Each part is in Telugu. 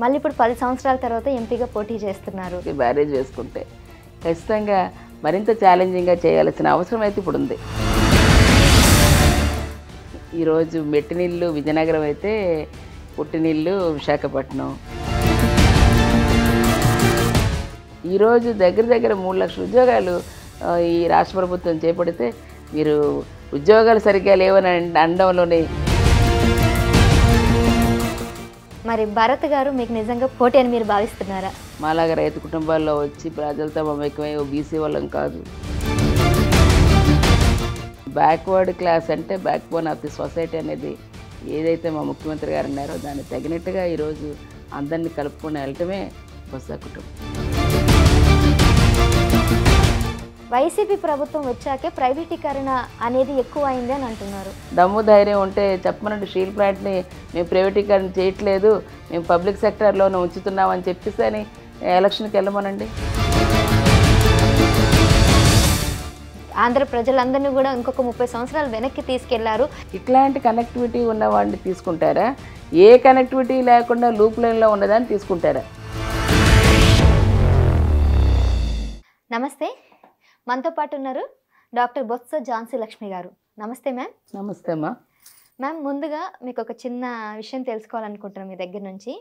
మళ్ళీ ఇప్పుడు 10 సంవత్సరాల తర్వాత ఎంపీగా పోటీ చేస్తున్నారు. బ్యారేజ్ వేసుకుంటే ఖచ్చితంగా మరింత ఛాలెంజింగ్గా చేయాల్సిన అవసరం అయితే ఇప్పుడు ఉంది. ఈరోజు మెట్టినిల్లు విజయనగరం అయితే పుట్టినిల్లు విశాఖపట్నం. ఈరోజు దగ్గర దగ్గర 3 లక్షల ఉద్యోగాలు ఈ రాష్ట్ర ప్రభుత్వం చేపడితే మీరు ఉద్యోగాలు సరిగ్గా లేవని అనడంలోనే. మరి భరత్ గారు మీకు నిజంగా పోటీ అని మీరు భావిస్తున్నారా? మాలాగా రైతు కుటుంబాల్లో వచ్చి ప్రజలతో మమేకమై బీసీ వాళ్ళం కాదు. బ్యాక్వర్డ్ క్లాస్ అంటే back bone of the society అనేది ఏదైతే మా ముఖ్యమంత్రి గారు అన్నారో దానికి తగినట్టుగా ఈరోజు అందరినీ కలుపుకొని వెళ్ళటమే బొత్స కుటుంబం. వైసీపీ ప్రభుత్వం వచ్చాకే ప్రైవేటీకరణ అనేది ఎక్కువ అయింది అని అంటున్నారు. దమ్ము ధైర్యం ఉంటే చెప్పమనండి, స్టీల్ ప్లాంట్ని మేము ప్రైవేటీకరణ చేయట్లేదు, మేము పబ్లిక్ సెక్టర్లోనే ఉంచుతున్నామని చెప్పేసి అని ఎలక్షన్కి వెళ్ళమనండి. ఆంధ్ర ప్రజలందరినీ కూడా ఇంకొక 30 సంవత్సరాలు వెనక్కి తీసుకెళ్లారు. ఇట్లాంటి కనెక్టివిటీ ఉన్నవాడిని తీసుకుంటారా? ఏ కనెక్టివిటీ లేకుండా లూప్ లైన్లో ఉన్నదాన్ని తీసుకుంటారా? నమస్తే, మనతో పాటు ఉన్నారు డాక్టర్ బొత్స ఝాన్సీ లక్ష్మి గారు. నమస్తే మ్యామ్. నమస్తే అమ్మా. మ్యామ్, ముందుగా మీకు ఒక చిన్న విషయం తెలుసుకోవాలనుకుంటున్నాను మీ దగ్గర నుంచి.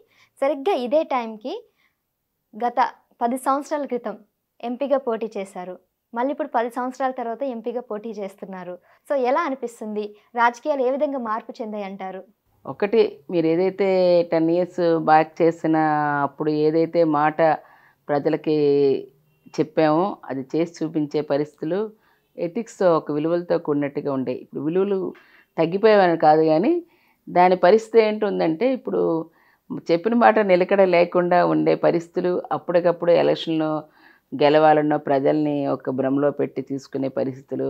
సరిగ్గా ఇదే టైంకి గత 10 సంవత్సరాల క్రితం ఎంపీగా పోటీ చేశారు. మళ్ళీ ఇప్పుడు 10 సంవత్సరాల తర్వాత ఎంపీగా పోటీ చేస్తున్నారు. సో ఎలా అనిపిస్తుంది? రాజకీయాలు ఏ విధంగా మార్పు చెందాయి అంటారు? ఒకటి, మీరు ఏదైతే 10 ఇయర్స్ బ్యాక్ చేసిన అప్పుడు ఏదైతే మాట ప్రజలకి చెప్పామో అది చేసి చూపించే పరిస్థితులు ఎథిక్స్ ఒక విలువలతో కూడినట్టుగా ఉండే. ఇప్పుడు విలువలు తగ్గిపోయావని కాదు, కానీ దాని పరిస్థితి ఏంటుందంటే ఇప్పుడు చెప్పిన మాట నిలకడ లేకుండా ఉండే పరిస్థితులు, అప్పటికప్పుడు ఎలక్షన్లో గెలవాలన్న ప్రజల్ని ఒక భ్రమలో పెట్టి తీసుకునే పరిస్థితులు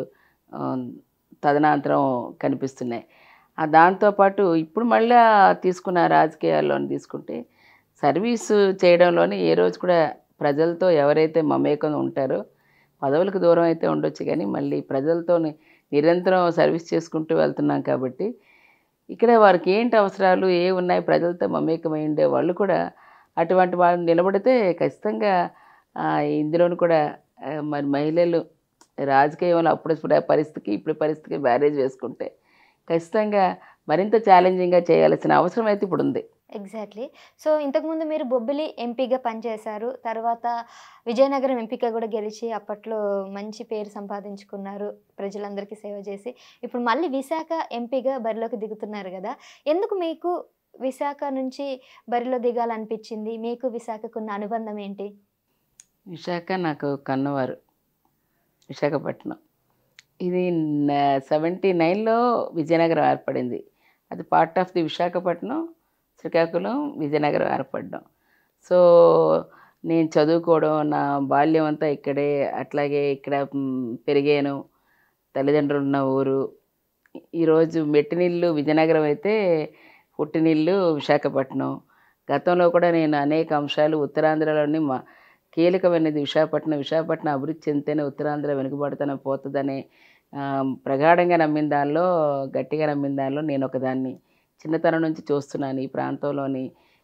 తదనంతరం కనిపిస్తున్నాయి. దాంతోపాటు ఇప్పుడు మళ్ళీ తీసుకున్న రాజకీయాల్లోని తీసుకుంటే సర్వీసు చేయడంలోనే ఏ రోజు కూడా ప్రజలతో ఎవరైతే మమేకం ఉంటారో, పదవులకు దూరం అయితే ఉండొచ్చు కానీ మళ్ళీ ప్రజలతో నిరంతరం సర్వీస్ చేసుకుంటూ వెళ్తున్నాం కాబట్టి ఇక్కడ వారికి ఏంటి అవసరాలు ఏ ఉన్నాయి ప్రజలతో మమేకమై ఉండే వాళ్ళు కూడా అటువంటి వాళ్ళు నిలబడితే ఖచ్చితంగా ఇందులోనూ కూడా మరి మహిళలు రాజకీయంలో అప్పుడు పరిస్థితికి ఇప్పుడు పరిస్థితికి బ్యారేజ్ వేసుకుంటే ఖచ్చితంగా మరింత ఛాలెంజింగ్గా చేయాల్సిన అవసరం అయితే ఇప్పుడు ఉంది. ఎగ్జాక్ట్లీ. సో ఇంతకుముందు మీరు బొబ్బిలి ఎంపీగా పనిచేశారు, తర్వాత విజయనగరం ఎంపీగా కూడా గెలిచి అప్పట్లో మంచి పేరు సంపాదించుకున్నారు, ప్రజలందరికీ సేవ చేసి. ఇప్పుడు మళ్ళీ విశాఖ ఎంపీగా బరిలోకి దిగుతున్నారు కదా. ఎందుకు మీకు విశాఖ నుంచి బరిలో దిగాలనిపించింది? మీకు విశాఖకున్న అనుబంధం ఏంటి? విశాఖ నాకు కన్నవారు, విశాఖపట్నం. ఇది 79లో విజయనగరం ఏర్పడింది. అది part of the Visakhapatnam, Srikakulam, Vizianagaram ఏర్పడడం. సో నేను చదువుకోవడం, నా బాల్యం అంతా ఇక్కడే, అట్లాగే ఇక్కడ పెరిగాను. తల్లిదండ్రులు ఉన్న ఊరు. ఈరోజు మెట్టినిల్లు విజయనగరం అయితే పుట్టినిల్లు విశాఖపట్నం. గతంలో కూడా నేను అనేక అంశాలు ఉత్తరాంధ్రలోని కీలకమైనది విశాఖపట్నం అభివృద్ధి చెందితేనే ఉత్తరాంధ్ర వెనుకబడుతూనే పోతుందనే ప్రగాఢంగా నమ్మిన దానిలో, గట్టిగా నమ్మిన దానిలో నేను ఒకదాన్ని. చిన్నతనం నుంచి చూస్తున్నాను ఈ ప్రాంతంలోని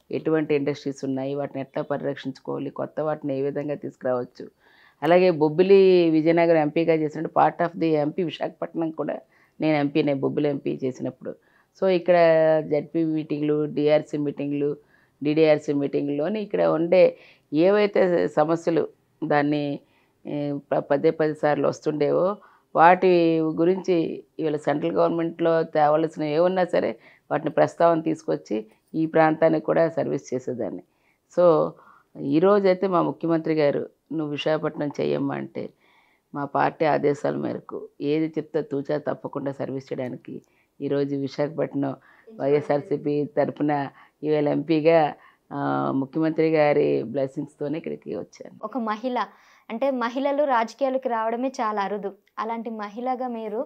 ఎటువంటి ఇండస్ట్రీస్ ఉన్నాయి, వాటిని ఎట్లా పరిరక్షించుకోవాలి, కొత్త వాటిని ఏ విధంగా తీసుకురావచ్చు. అలాగే బొబ్బిలి విజయనగరం ఎంపీగా చేసినప్పుడు part of the MP Visakhapatnam కూడా నేను ఎంపీనే, బొబ్బిలి ఎంపీ చేసినప్పుడు. సో ఇక్కడ జడ్పీ మీటింగ్లు, డిఆర్సీ మీటింగ్లు, డిడిఆర్సీ మీటింగ్లోని ఇక్కడ ఉండే ఏవైతే సమస్యలు దాన్ని 10 సార్లు వస్తుండేవో వాటి గురించి ఇవాళ సెంట్రల్ గవర్నమెంట్లో తేవలసిన ఏమన్నా సరే వాటిని ప్రస్తావన తీసుకొచ్చి ఈ ప్రాంతానికి కూడా సర్వీస్ చేసేదాన్ని. సో ఈరోజైతే మా ముఖ్యమంత్రి గారు నువ్వు విశాఖపట్నం చెయ్యమ్మా అంటే మా పార్టీ ఆదేశాల మేరకు ఏది చెప్తే తూచా తప్పకుండా సర్వీస్ చేయడానికి ఈరోజు విశాఖపట్నం వైఎస్ఆర్సీపీ తరఫున ఈవేళ ఎంపీగా ముఖ్యమంత్రి గారి బ్లెస్సింగ్స్తోనే ఇక్కడికి వచ్చాను. ఒక మహిళ అంటే మహిళలు రాజకీయాలకు రావడమే చాలా అరుదు. అలాంటి మహిళగా మీరు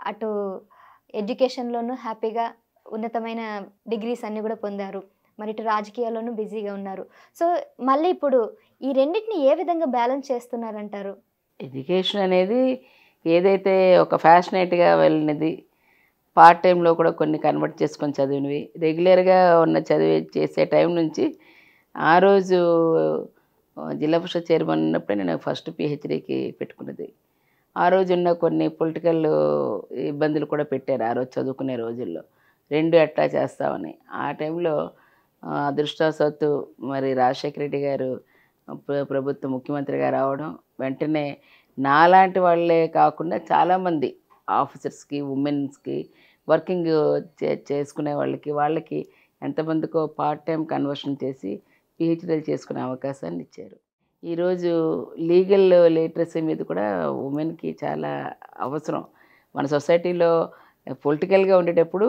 అటు ఎడ్యుకేషన్లోనూ హ్యాపీగా ఉన్నతమైన డిగ్రీస్ అన్నీ కూడా పొందారు, మరి ఇటు రాజకీయాల్లోనూ బిజీగా ఉన్నారు. సో మళ్ళీ ఇప్పుడు ఈ రెండింటిని ఏ విధంగా బ్యాలెన్స్ చేస్తున్నారంటారు? ఎడ్యుకేషన్ అనేది ఏదైతే ఒక ఫ్యాషనేట్గా వెళ్ళినది పార్ట్ టైంలో కూడా కొన్ని కన్వర్ట్ చేసుకొని చదివినవి, రెగ్యులర్గా ఉన్న చదివి చేసే టైం నుంచి ఆ రోజు జిల్లా పరిషత్ చైర్మన్ ఉన్నప్పుడే నేను ఫస్ట్ పిహెచ్డికి పెట్టుకున్నది. ఆ రోజున్న కొన్ని పొలిటికల్ ఇబ్బందులు కూడా పెట్టారు ఆ రోజు చదువుకునే రోజుల్లో. 2 ఎట్లా చేస్తామని. ఆ టైంలో అదృష్టవశాత్తు మరి రాజశేఖర రెడ్డి గారు ప్రభుత్వ ముఖ్యమంత్రిగా రావడం, వెంటనే నాలాంటి వాళ్ళే కాకుండా చాలామంది ఆఫీసర్స్కి, ఉమెన్స్కి, వర్కింగ్ చేసుకునే వాళ్ళకి ఎంతమందికో పార్ట్ టైం కన్వర్షన్ చేసి పిహెచ్డీలు చేసుకునే అవకాశాన్ని ఇచ్చారు. ఈరోజు లీగల్ లిటరసీ మీద కూడా ఉమెన్కి చాలా అవసరం. మన సొసైటీలో పొలిటికల్గా ఉండేటప్పుడు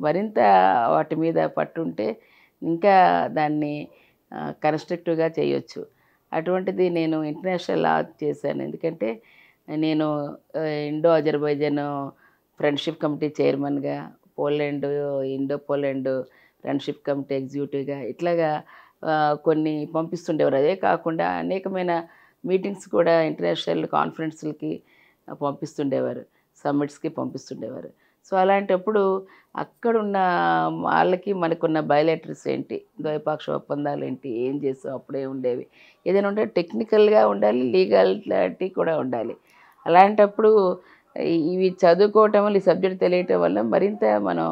మరింత వాటి మీద పట్టుంటే ఇంకా దాన్ని కన్స్ట్రక్టివ్గా చేయొచ్చు. అటువంటిది నేను ఇంటర్నేషనల్ లా చేశాను. ఎందుకంటే నేను ఇండో అజర్బైజాన్ ఫ్రెండ్షిప్ కమిటీ చైర్మన్గా, Poland Indo Poland friendship committee ఎగ్జిక్యూటివ్గా ఇట్లాగా కొన్ని పంపిస్తుండేవారు. అదే కాకుండా అనేకమైన మీటింగ్స్ కూడా ఇంటర్నేషనల్ కాన్ఫరెన్స్లకి పంపిస్తుండేవారు, సమ్మిట్స్కి పంపిస్తుండేవారు. సో అలాంటప్పుడు అక్కడున్న వాళ్ళకి మనకున్న బయోలెటర్స్ ఏంటి, ద్వైపాక్ష ఒప్పందాలు ఏంటి, ఏం చేసాం అప్పుడే ఉండేవి, ఏదైనా ఉంటే టెక్నికల్గా ఉండాలి, లీగాలిటీ కూడా ఉండాలి. అలాంటప్పుడు ఇవి చదువుకోవటం వల్ల, ఈ సబ్జెక్ట్ తెలియటం వల్ల మరింత మనం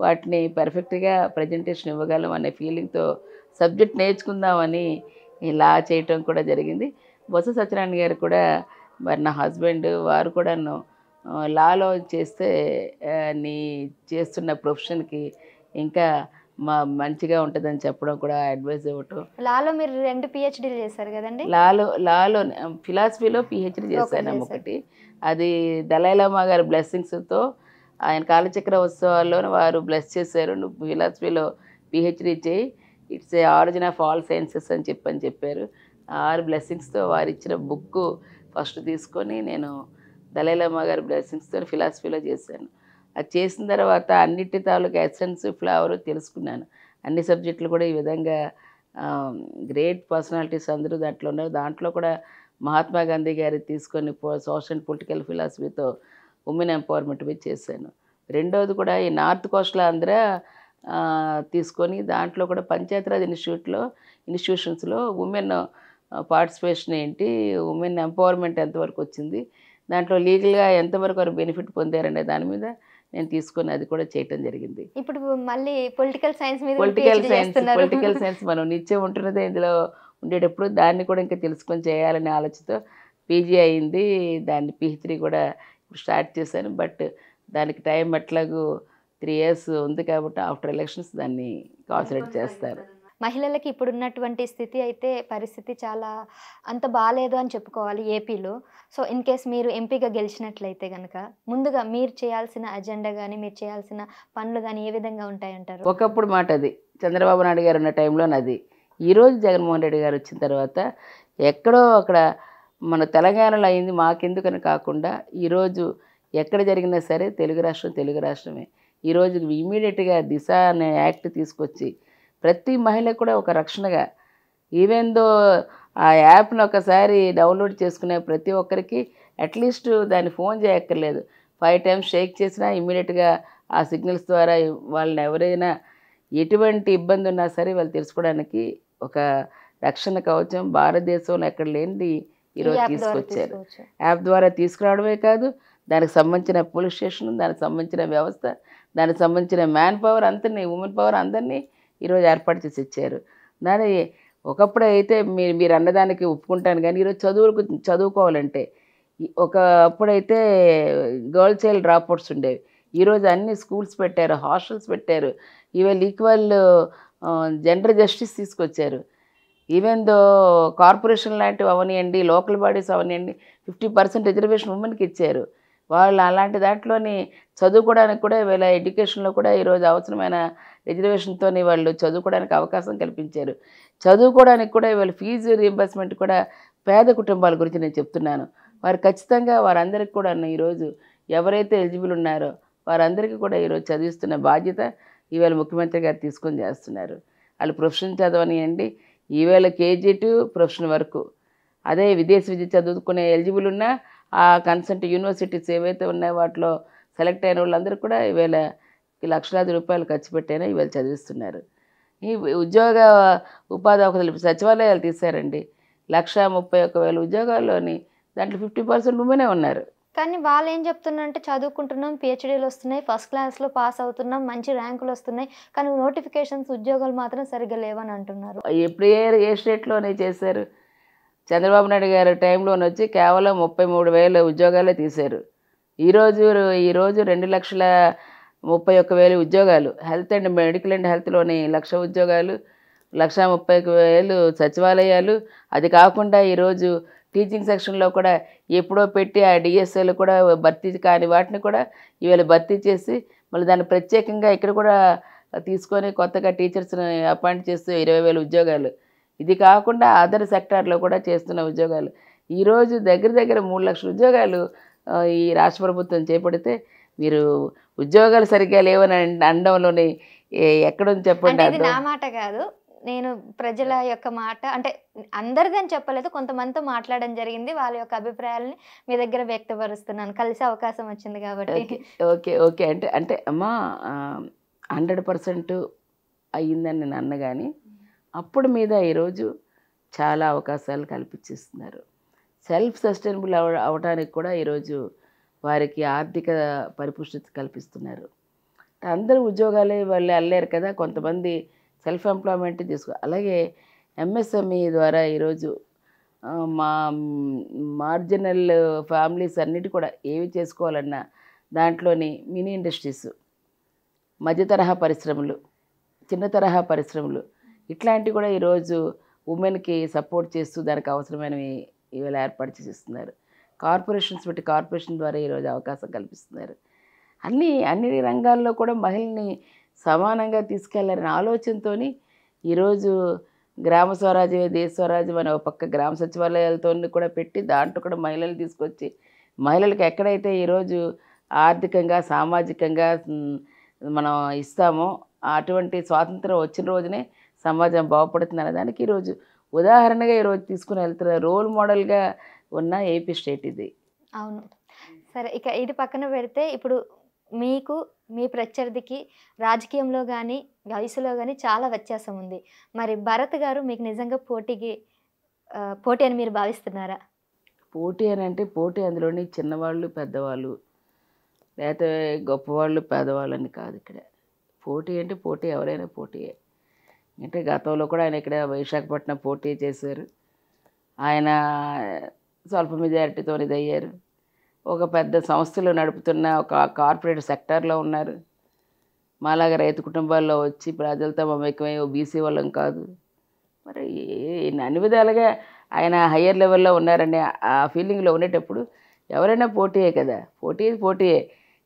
వాటిని పర్ఫెక్ట్గా ప్రజెంటేషన్ ఇవ్వగలం అనే ఫీలింగ్తో సబ్జెక్ట్ నేర్చుకుందామని లా చేయటం కూడా జరిగింది. బొత్స సత్యనారాయణ గారు కూడా మరి నా హస్బెండ్ వారు కూడాను లాలో చేస్తే నీ చేస్తున్న ప్రొఫెషన్కి ఇంకా మంచిగా ఉంటుందని చెప్పడం కూడా అడ్వైజ్ ఇవ్వటం. లాలో మీరు 2 పిహెచ్డీలు చేశారు కదండి? లాలో ఫిలాసఫీలో పిహెచ్డీ చేశాను ఒకటి. అది దలైలామా గారి బ్లెస్సింగ్స్తో ఆయన కాలచక్ర ఉత్సవాల్లో వారు బ్లెస్ చేశారు, నువ్వు ఫిలాసఫీలో పిహెచ్డీ చేయి, it's a origin of all sciences అని చెప్పారు. 6 బ్లెస్సింగ్స్తో వారు ఇచ్చిన బుక్ ఫస్ట్ తీసుకొని నేను దలైలామా గారి బ్లెస్సింగ్స్తో ఫిలాసఫీలో చేశాను. అది చేసిన తర్వాత అన్నిటి తాలూకు ఎసెన్స్ ఫ్లేవర్ తెలుసుకున్నాను. అన్ని సబ్జెక్టులు కూడా ఈ విధంగా గ్రేట్ పర్సనాలిటీస్ అందరూ దాంట్లో ఉన్నారు. దాంట్లో కూడా మహాత్మా గాంధీ గారి తీసుకొని సోషల్ అండ్ పొలిటికల్ ఫిలాసఫీతో ఉమెన్ ఎంపవర్మెంట్ మీద చేశాను. రెండవది కూడా ఈ నార్త్ కోస్టల్ ఆంధ్ర తీసుకొని దాంట్లో కూడా పంచాయతీరాజ్ ఇన్స్టిట్యూషన్స్లో ఉమెన్ పార్టిసిపేషన్ ఏంటి, ఉమెన్ ఎంపవర్మెంట్ ఎంతవరకు వచ్చింది, దాంట్లో లీగల్గా ఎంతవరకు వారు బెనిఫిట్ పొందారనే దాని మీద నేను తీసుకొని అది కూడా చేయటం జరిగింది. ఇప్పుడు మళ్ళీ పొలిటికల్ సైన్స్ మీద పొలిటికల్ సైన్స్ మనం నిత్యం ఉంటున్నదే ఇందులో ఉండేటప్పుడు దాన్ని కూడా ఇంకా తెలుసుకొని చేయాలనే ఆలోచనతో పీజీ అయింది. దాన్ని పిహెచ్డీ కూడా స్టార్ట్ చేశాను. బట్ దానికి టైం ఎట్లాగూ 3 years ఉంది కాబట్టి ఆఫ్టర్ ఎలక్షన్స్ దాన్ని కాన్సన్ట్రేట్ చేస్తారు. మహిళలకి ఇప్పుడున్నటువంటి స్థితి అయితే పరిస్థితి చాలా అంత బాగాలేదు అని చెప్పుకోవాలి ఏపీలో. సో ఇన్ కేస్ మీరు ఎంపీగా గెలిచినట్లయితే కనుక ముందుగా మీరు చేయాల్సిన అజెండా కానీ, మీరు చేయాల్సిన పనులు కానీ ఏ విధంగా ఉంటాయంటారు? ఒకప్పుడు మాట అది చంద్రబాబు నాయుడు గారు ఉన్న టైంలో నాది. ఈరోజు జగన్మోహన్ రెడ్డి గారు వచ్చిన తర్వాత ఎక్కడో అక్కడ మన తెలంగాణలో అయింది మాకెందుకని కాకుండా ఈరోజు ఎక్కడ జరిగినా సరే తెలుగు రాష్ట్రమే. ఈరోజు ఇమీడియట్గా దిశ అనే యాక్ట్ తీసుకొచ్చి ప్రతి మహిళకు కూడా ఒక రక్షణగా, ఈవెన్ దో ఆ యాప్ను ఒకసారి డౌన్లోడ్ చేసుకునే ప్రతి ఒక్కరికి అట్లీస్ట్ దాన్ని ఫోన్ చేయక్కర్లేదు, 5 times షేక్ చేసినా ఇమీడియట్గా ఆ సిగ్నల్స్ ద్వారా వాళ్ళని ఎవరైనా ఎటువంటి ఇబ్బంది ఉన్నా సరే వాళ్ళు తెలుసుకోవడానికి ఒక రక్షణ కవచం భారతదేశంలో ఎక్కడ లేనిది ఈరోజు తీసుకొచ్చారు. యాప్ ద్వారా తీసుకురావడమే కాదు, దానికి సంబంధించిన పోలీస్ స్టేషన్, దానికి సంబంధించిన వ్యవస్థ, దానికి సంబంధించిన మ్యాన్ పవర్ అందరినీ, ఉమెన్ పవర్ అందరినీ ఈరోజు ఏర్పాటు చేసి ఇచ్చారు. దాని ఒకప్పుడు అయితే మీరు అన్నదానికి ఒప్పుకుంటాను, కానీ ఈరోజు చదువుకోవాలంటే అప్పుడైతే గర్ల్ చైల్డ్ డ్రాప్అవుట్స్ ఉండేవి. ఈరోజు అన్ని స్కూల్స్ పెట్టారు, హాస్టల్స్ పెట్టారు, ఈక్వల్ జెండర్ జస్టిస్ తీసుకొచ్చారు. ఈవెన్ దో కార్పొరేషన్ లాంటివి అవనియండి, లోకల్ బాడీస్ అవనియండి 50% రిజర్వేషన్ ఉమెన్కి ఇచ్చారు. వాళ్ళు అలాంటి దాంట్లోని చదువుకోవడానికి కూడా వీళ్ళ ఎడ్యుకేషన్లో కూడా ఈరోజు అవసరమైన రిజర్వేషన్తో వాళ్ళు చదువుకోవడానికి అవకాశం కల్పించారు. చదువుకోవడానికి కూడా వీళ్ళ ఫీజు రీయింబర్స్మెంట్ కూడా పేద కుటుంబాల గురించి నేను చెప్తున్నాను. వారు ఖచ్చితంగా వారందరికీ కూడా ఈరోజు ఎవరైతే ఎలిజిబుల్ ఉన్నారో వారందరికీ కూడా ఈరోజు చదివిస్తున్న బాధ్యత ఈవేళ ముఖ్యమంత్రి గారు తీసుకొని చేస్తున్నారు. వాళ్ళు ప్రొఫెషన్ చదవనియండి, ఈవేళ KG to ప్రొఫెషన్ వరకు, అదే విదేశీ విద్య చదువుకునే ఎలిజిబుల్ ఉన్నా ఆ కన్సల్ట్ యూనివర్సిటీస్ ఏవైతే ఉన్నాయో వాటిలో సెలెక్ట్ అయిన వాళ్ళందరూ కూడా ఈవేళ లక్షలాది రూపాయలు ఖర్చు పెట్టైనా ఈవేళ చదివిస్తున్నారు. ఈ ఉద్యోగ ఉపాధి అవకాశాలు సచివాలయాలు తీశారండి. 1,31,000 ఉద్యోగాల్లోని దాంట్లో 50% ఉమెనే ఉన్నారు. కానీ వాళ్ళు ఏం చెప్తున్నారంటే చదువుకుంటున్నాం, పిహెచ్డీలు వస్తున్నాయి, ఫస్ట్ క్లాస్లో పాస్ అవుతున్నాం, మంచి ర్యాంకులు వస్తున్నాయి, కానీ నోటిఫికేషన్స్ ఉద్యోగాలు మాత్రం సరిగ్గా లేవని అంటున్నారు. ఎప్పుడు ఏ స్టేట్లోనే చేశారు? చంద్రబాబు నాయుడు గారి టైంలోనొచ్చి కేవలం 33,000 ఉద్యోగాలే తీశారు. ఈరోజు 2,31,000 ఉద్యోగాలు హెల్త్ అండ్ మెడికల్ అండ్ హెల్త్లోని 1,00,000 ఉద్యోగాలు, 1,30,000 సచివాలయాలు. అది కాకుండా ఈరోజు టీచింగ్ సెక్షన్లో కూడా ఎప్పుడో పెట్టి ఆ డిఎస్ఏలు కూడా భర్తీ కాని వాటిని కూడా ఈవేళ భర్తీ చేసి మళ్ళీ దాన్ని ప్రత్యేకంగా ఇక్కడ కూడా తీసుకొని కొత్తగా టీచర్స్ని అపాయింట్ చేస్తూ 20,000 ఉద్యోగాలు. ఇది కాకుండా అదర్ సెక్టార్లో కూడా చేస్తున్న ఉద్యోగాలు. ఈరోజు దగ్గర 3,00,000 ఉద్యోగాలు ఈ రాష్ట్ర ప్రభుత్వం చేపడితే మీరు ఉద్యోగాలు సరిగ్గా లేవని అనడంలోని ఎక్కడుంది చెప్పండి. ఇది నా మాట కాదు, నేను ప్రజల యొక్క మాట, అంటే అందరిదని చెప్పలేదు, కొంతమందితో మాట్లాడడం జరిగింది, వాళ్ళ యొక్క అభిప్రాయాలని మీ దగ్గర వ్యక్తపరుస్తున్నాను, కలిసే అవకాశం వచ్చింది కాబట్టి. ఓకే అంటే అమ్మా 100% అయ్యిందని నేను అన్న కానీ అప్పుడు మీద ఈరోజు చాలా అవకాశాలు కల్పించేస్తున్నారు. సెల్ఫ్ సస్టైనబుల్ అవడానికి కూడా ఈరోజు వారికి ఆర్థిక పరిపుష్టి కల్పిస్తున్నారు. అందరూ ఉద్యోగాలే వాళ్ళు అల్లేరు కదా, కొంతమంది సెల్ఫ్ ఎంప్లాయ్మెంట్ అలాగే ఎంఎస్ఎంఈ ద్వారా ఈరోజు మా మార్జినల్ ఫ్యామిలీస్ అన్నిటి కూడా ఏవి చేసుకోవాలన్నా దాంట్లోని మినీ ఇండస్ట్రీస్, మధ్య తరహా పరిశ్రమలు, చిన్న తరహా పరిశ్రమలు ఇట్లాంటివి కూడా ఈరోజు ఉమెన్కి సపోర్ట్ చేస్తూ దానికి అవసరమైనవి ఇవాళ ఏర్పాటు చేస్తున్నారు. కార్పొరేషన్ ద్వారా ఈరోజు అవకాశం కల్పిస్తున్నారు. అన్ని రంగాల్లో కూడా మహిళని సమానంగా తీసుకెళ్లారనే ఆలోచనతో ఈరోజు గ్రామ స్వరాజ్యమే దేశ స్వరాజ్యం అనే ఒక పక్క గ్రామ సచివాలయాలతో కూడా పెట్టి దాంట్లో కూడా మహిళలు తీసుకొచ్చి మహిళలకు ఎక్కడైతే ఈరోజు ఆర్థికంగా సామాజికంగా మనం ఇస్తామో అటువంటి స్వాతంత్రం వచ్చిన రోజునే సమాజం బాగుపడుతుంది అనేదానికి ఈరోజు ఉదాహరణగా ఈరోజు తీసుకుని వెళ్తున్న రోల్ మోడల్గా ఉన్న ఏపీ స్టేట్ ఇది. అవును, సరే, ఇక ఇది పక్కన పెడితే ఇప్పుడు మీకు మీ ప్రత్యర్థికి రాజకీయంలో కానీ వయసులో కానీ చాలా వ్యత్యాసం ఉంది. మరి భరత్ గారు మీకు నిజంగా పోటీ అని మీరు భావిస్తున్నారా? పోటీ అని అంటే పోటీ అందులోని చిన్నవాళ్ళు పెద్దవాళ్ళు లేకపోతే గొప్పవాళ్ళు పేదవాళ్ళు అని కాదు. ఇక్కడ పోటీ అంటే పోటీ ఎవరైనా పోటీయే. అంటే గతంలో కూడా ఆయన ఇక్కడ విశాఖపట్నం పోటీ చేశారు. ఆయన స్వల్ప మెజారిటీతో ఇదయ్యారు. ఒక పెద్ద సంస్థలు నడుపుతున్న ఒక కార్పొరేట్ సెక్టార్లో ఉన్నారు. మాలాగా రైతు కుటుంబాల్లో వచ్చి ప్రజలతో మమేకమై బీసీ వాళ్ళం కాదు. మరి అన్ని విధాలుగా ఆయన హయ్యర్ లెవెల్లో ఉన్నారని ఆ ఫీలింగ్లో ఉండేటప్పుడు ఎవరైనా పోటీయే కదా. పోటీయే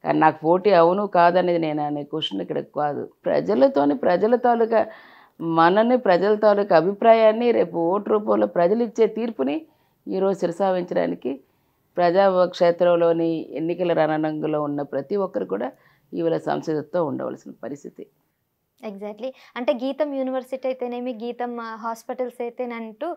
కానీ నాకు పోటీ అవును కాదనేది నేను అనే క్వశ్చన్ ఇక్కడ కాదు. ప్రజల తాలూకా ప్రజల తాలూకా అభిప్రాయాన్ని రేపు ఓటు రూపంలో ప్రజలు ఇచ్చే తీర్పుని ఈరోజు శిరసావించడానికి ప్రజాక్షేత్రంలోని ఎన్నికల రణరంగంలో ఉన్న ప్రతి ఒక్కరు కూడా ఇవాళ సంసిద్ధతో ఉండవలసిన పరిస్థితి. ఎగ్జాక్ట్లీ, అంటే గీతం యూనివర్సిటీ అయితేనేమి, గీతం హాస్పిటల్స్ అయితేనంటూ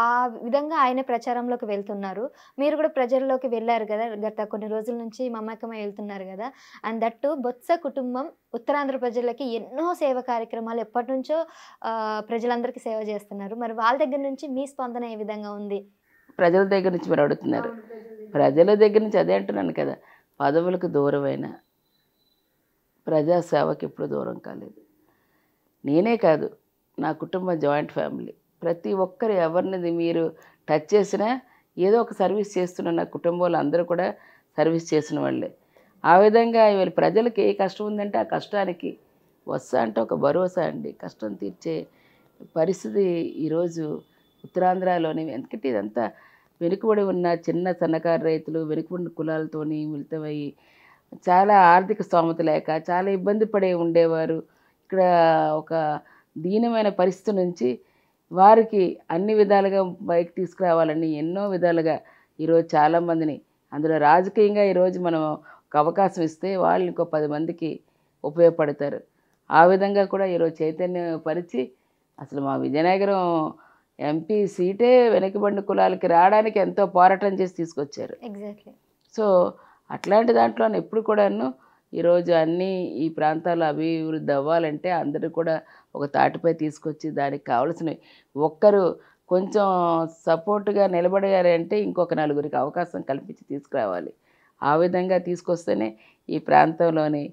ఆ విధంగా ఆయన ప్రచారంలోకి వెళ్తున్నారు. మీరు కూడా ప్రజల్లోకి వెళ్ళారు కదా, గత కొన్ని రోజుల నుంచి మమేకమై వెళ్తున్నారు కదా. అండ్ దట్టు బొత్స కుటుంబం ఉత్తరాంధ్ర ప్రజలకి ఎన్నో సేవ కార్యక్రమాలు ఎప్పటి నుంచో ప్రజలందరికీ సేవ చేస్తున్నారు. మరి వాళ్ళ దగ్గర నుంచి మీ స్పందన ఏ విధంగా ఉంది? ప్రజల దగ్గర నుంచి మీరు అడుగుతున్నారు. ప్రజల దగ్గర నుంచి అదే అంటున్నాను కదా, పదవులకు దూరమైన ప్రజాసేవకి ఎప్పుడు దూరం కాలేదు. నేనే కాదు, నా కుటుంబం జాయింట్ ఫ్యామిలీ. ప్రతి ఒక్కరు ఎవరినది మీరు టచ్ చేసినా ఏదో ఒక సర్వీస్ చేస్తున్న నా కుటుంబంలో అందరూ కూడా సర్వీస్ చేసిన వాళ్ళే. ఆ విధంగా ఇవాళ ప్రజలకి ఏ కష్టం ఉందంటే ఆ కష్టానికి వస్తా అంటే ఒక భరోసా అండి, కష్టం తీర్చే పరిస్థితి ఈరోజు ఉత్తరాంధ్రలోని. ఎందుకంటే ఇదంతా వెనుకబడి ఉన్న చిన్న సన్నకారు రైతులు, వెనుకబడిన కులాలతోని మిళితమయ్యి చాలా ఆర్థిక స్తోమత లేక చాలా ఇబ్బంది పడే ఉండేవారు. ఇక్కడ ఒక దీనమైన పరిస్థితి నుంచి వారికి అన్ని విధాలుగా బయటకు తీసుకురావాలని ఎన్నో విధాలుగా ఈరోజు చాలామందిని, అందులో రాజకీయంగా ఈరోజు మనం ఒక అవకాశం ఇస్తే వాళ్ళు ఇంకో 10 మందికి ఉపయోగపడతారు. ఆ విధంగా కూడా ఈరోజు చైతన్యపరిచి అసలు మా విజయనగరం ఎంపీ సీటే వెనుకబడిన కులాలకి రావడానికి ఎంతో పోరాటం చేసి తీసుకొచ్చారు. ఎగ్జాక్ట్లీ. సో అట్లాంటి దాంట్లో ఎప్పుడు కూడాను ఈరోజు అన్నీ ఈ ప్రాంతాలు అభివృద్ధి అవ్వాలంటే అందరూ కూడా ఒక తాటిపై తీసుకొచ్చి దానికి కావాల్సినవి ఒక్కరు కొంచెం సపోర్ట్గా నిలబడారు అంటే ఇంకొక నలుగురికి అవకాశం కల్పించి తీసుకురావాలి. ఆ విధంగా తీసుకొస్తేనే ఈ ప్రాంతంలోని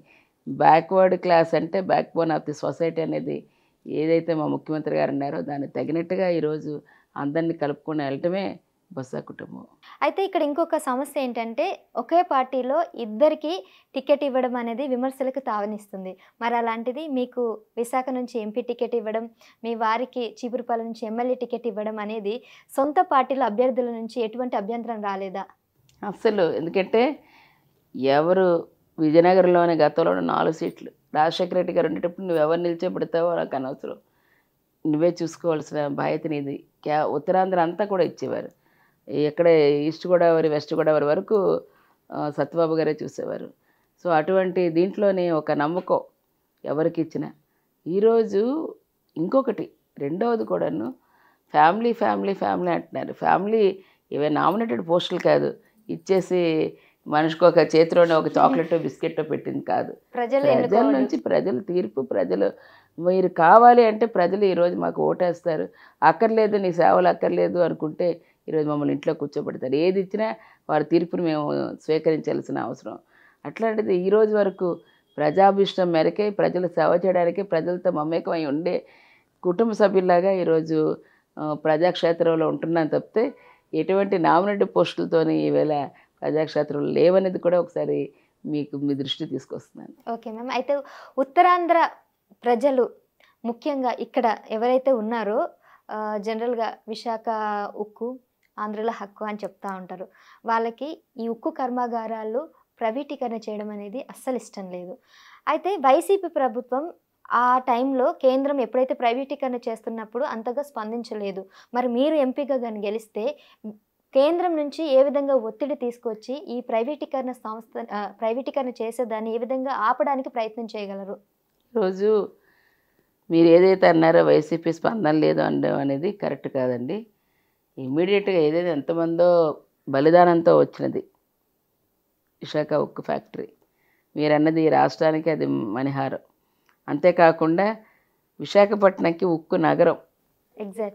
బ్యాక్వర్డ్ క్లాస్ అంటే back bone of the society అనేది ఏదైతే మా ముఖ్యమంత్రి గారు అన్నారో దానికి తగినట్టుగా ఈరోజు అందరినీ కలుపుకొని వెళ్ళటమే బొత్స కుటుంబం. అయితే ఇక్కడ ఇంకొక సమస్య ఏంటంటే ఒకే పార్టీలో ఇద్దరికి టికెట్ ఇవ్వడం అనేది విమర్శలకు తావనిస్తుంది. మరి అలాంటిది మీకు విశాఖ నుంచి ఎంపీ టికెట్ ఇవ్వడం, మీ వారికి చీపురుపల్లి నుంచి ఎమ్మెల్యే టికెట్ ఇవ్వడం అనేది సొంత పార్టీల అభ్యర్థుల నుంచి ఎటువంటి అభ్యంతరం రాలేదా? అస్సలు. ఎందుకంటే ఎవరు విజయనగరంలోని గతంలో 4 సీట్లు రాజశేఖర రెడ్డి గారు ఉండేటప్పుడు నువ్వు ఎవరు నిల్చోబెడతావో నాకు అనవసరం, నువ్వే చూసుకోవాల్సిన బాధ్యత నీది. ఉత్తరాంధ్ర అంతా కూడా ఇచ్చేవారు. ఎక్కడ ఈస్ట్ గోదావరి వెస్ట్ గోదావరి వరకు సత్యబాబు గారే చూసేవారు. సో అటువంటి దీంట్లోనే ఒక నమ్మకం ఎవరికి ఇచ్చినా. ఈరోజు ఇంకొకటి రెండవది కూడాను ఫ్యామిలీ ఫ్యామిలీ ఫ్యామిలీ అంటున్నారు. ఫ్యామిలీ ఇవే నామినేటెడ్ పోస్టులు కాదు, ఇచ్చేసి మనిషికి ఒక చేతిలోనే ఒక చాక్లెట్ బిస్కెట్ పెట్టింది కాదు. ప్రజల నుంచి ప్రజల తీర్పు, ప్రజలు మీరు కావాలి అంటే ప్రజలు ఈరోజు మాకు ఓటేస్తారు. అక్కర్లేదు నీ సేవలు అక్కర్లేదు అనుకుంటే ఈరోజు మమ్మల్ని ఇంట్లో కూర్చోబెడతారు. ఏది ఇచ్చినా వారి తీర్పును మేము స్వీకరించాల్సిన అవసరం. అట్లాంటిది ఈరోజు వరకు ప్రజాభిష్టం మేరకే ప్రజలు సేవ చేయడానికి ప్రజలతో మమేకమై ఉండే కుటుంబ సభ్యుల్లాగా ఈరోజు ప్రజాక్షేత్రంలో ఉంటున్నాను తప్పితే ఎటువంటి నామినేటెడ్ పోస్టులతోని ఈవేళ ప్రజాక్షేత్రంలో లేవనేది కూడా ఒకసారి మీకు మీ దృష్టి తీసుకొస్తున్నాను. Okay ma'am. అయితే ఉత్తరాంధ్ర ప్రజలు ముఖ్యంగా ఇక్కడ ఎవరైతే ఉన్నారో జనరల్గా విశాఖ ఉక్కు ఆంధ్రలో హక్కు అని చెప్తా ఉంటారు. వాళ్ళకి ఈ ఉక్కు కర్మాగారాలు ప్రైవేటీకరణ చేయడం అనేది అస్సలు ఇష్టం లేదు. అయితే వైసీపీ ప్రభుత్వం ఆ టైంలో కేంద్రం ఎప్పుడైతే ప్రైవేటీకరణ చేస్తున్నప్పుడు అంతగా స్పందించలేదు. మరి మీరు ఎంపీగా కానీ గెలిస్తే కేంద్రం నుంచి ఏ విధంగా ఒత్తిడి తీసుకొచ్చి ఈ ప్రైవేటీకరణ చేసేదాన్ని ఏ విధంగా ఆపడానికి ప్రయత్నం చేయగలరు? రోజు మీరు ఏదైతే అన్నారో వైసీపీ స్పందన లేదు అనడం అనేది కరెక్ట్ కాదండి. ఇమ్మీడియట్గా ఏదైతే ఎంతమందో బలిదానంతో వచ్చినది విశాఖ ఉక్కు ఫ్యాక్టరీ. మీరు అన్నది ఈ రాష్ట్రానికి అది మణిహారం. అంతేకాకుండా విశాఖపట్నంకి ఉక్కు నగరం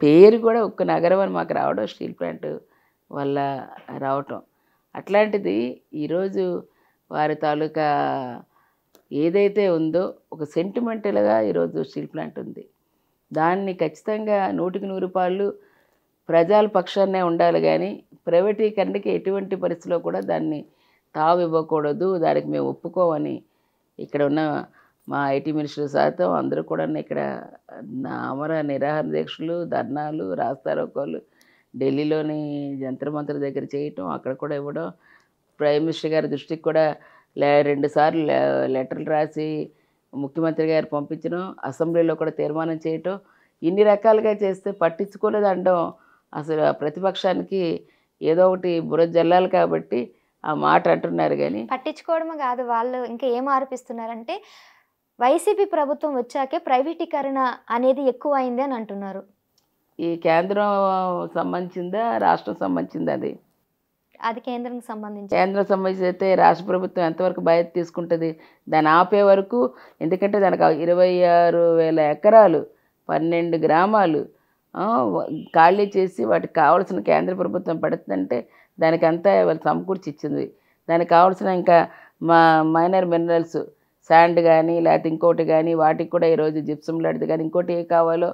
పేరు కూడా ఉక్కు నగరం అని మాకు రావడం స్టీల్ ప్లాంట్ వల్ల రావటం. అట్లాంటిది ఈరోజు వారి తాలూకా ఏదైతే ఉందో ఒక సెంటిమెంటల్గా ఈరోజు స్టీల్ ప్లాంట్ ఉంది. దాన్ని ఖచ్చితంగా 100% ప్రజల పక్షాన్నే ఉండాలి కానీ ప్రైవేటీకరణకి ఎటువంటి పరిస్థితిలో కూడా దాన్ని తావు ఇవ్వకూడదు, దానికి మేము ఒప్పుకోమని ఇక్కడ ఉన్న మా ఐటీ మినిస్టర్ శాతం అందరూ కూడా ఇక్కడ అమర నిరాహార దీక్షలు, ధర్నాలు, రాస్తారోకోలు ఢిల్లీలోని జంతర్ మంతర్ దగ్గర చేయటం, అక్కడ కూడా ఇవ్వడం, ప్రైమ్ మినిస్టర్ గారి దృష్టికి కూడా 2 సార్లు లెటర్లు రాసి ముఖ్యమంత్రి గారు పంపించడం, అసెంబ్లీలో కూడా తీర్మానం చేయటం, ఇన్ని రకాలుగా చేస్తే పట్టించుకోలేదు అనడం అసలు ప్రతిపక్షానికి ఏదో ఒకటి బుర్ర జల్లాలి కాబట్టి ఆ మాట అంటున్నారు. కానీ పట్టించుకోవడమే కాదు, వాళ్ళు ఇంకా ఏం ఆరోపిస్తున్నారంటే వైసీపీ ప్రభుత్వం వచ్చాకే ప్రైవేటీకరణ అనేది ఎక్కువ అయింది అని అంటున్నారు. ఈ కేంద్రం సంబంధించిందా రాష్ట్రం సంబంధించిందా? అది కేంద్రానికి సంబంధించి. కేంద్రం సంబంధించి అయితే రాష్ట్ర ప్రభుత్వం ఎంతవరకు బాధ్యత తీసుకుంటుంది దాన్ని ఆపే వరకు? ఎందుకంటే దానికి 26,000 ఎకరాలు 12 గ్రామాలు ఖాళీ చేసి వాటికి కావాల్సిన కేంద్ర ప్రభుత్వం పడుతుందంటే దానికి అంతా వాళ్ళు సమకూర్చి ఇచ్చింది. దానికి కావాల్సిన ఇంకా మైనర్ మినరల్స్ శాండ్ కానీ లేకపోతే ఇంకోటి కానీ వాటికి కూడా ఈరోజు జిప్సం లాంటిది కానీ ఇంకోటి ఏ కావాలో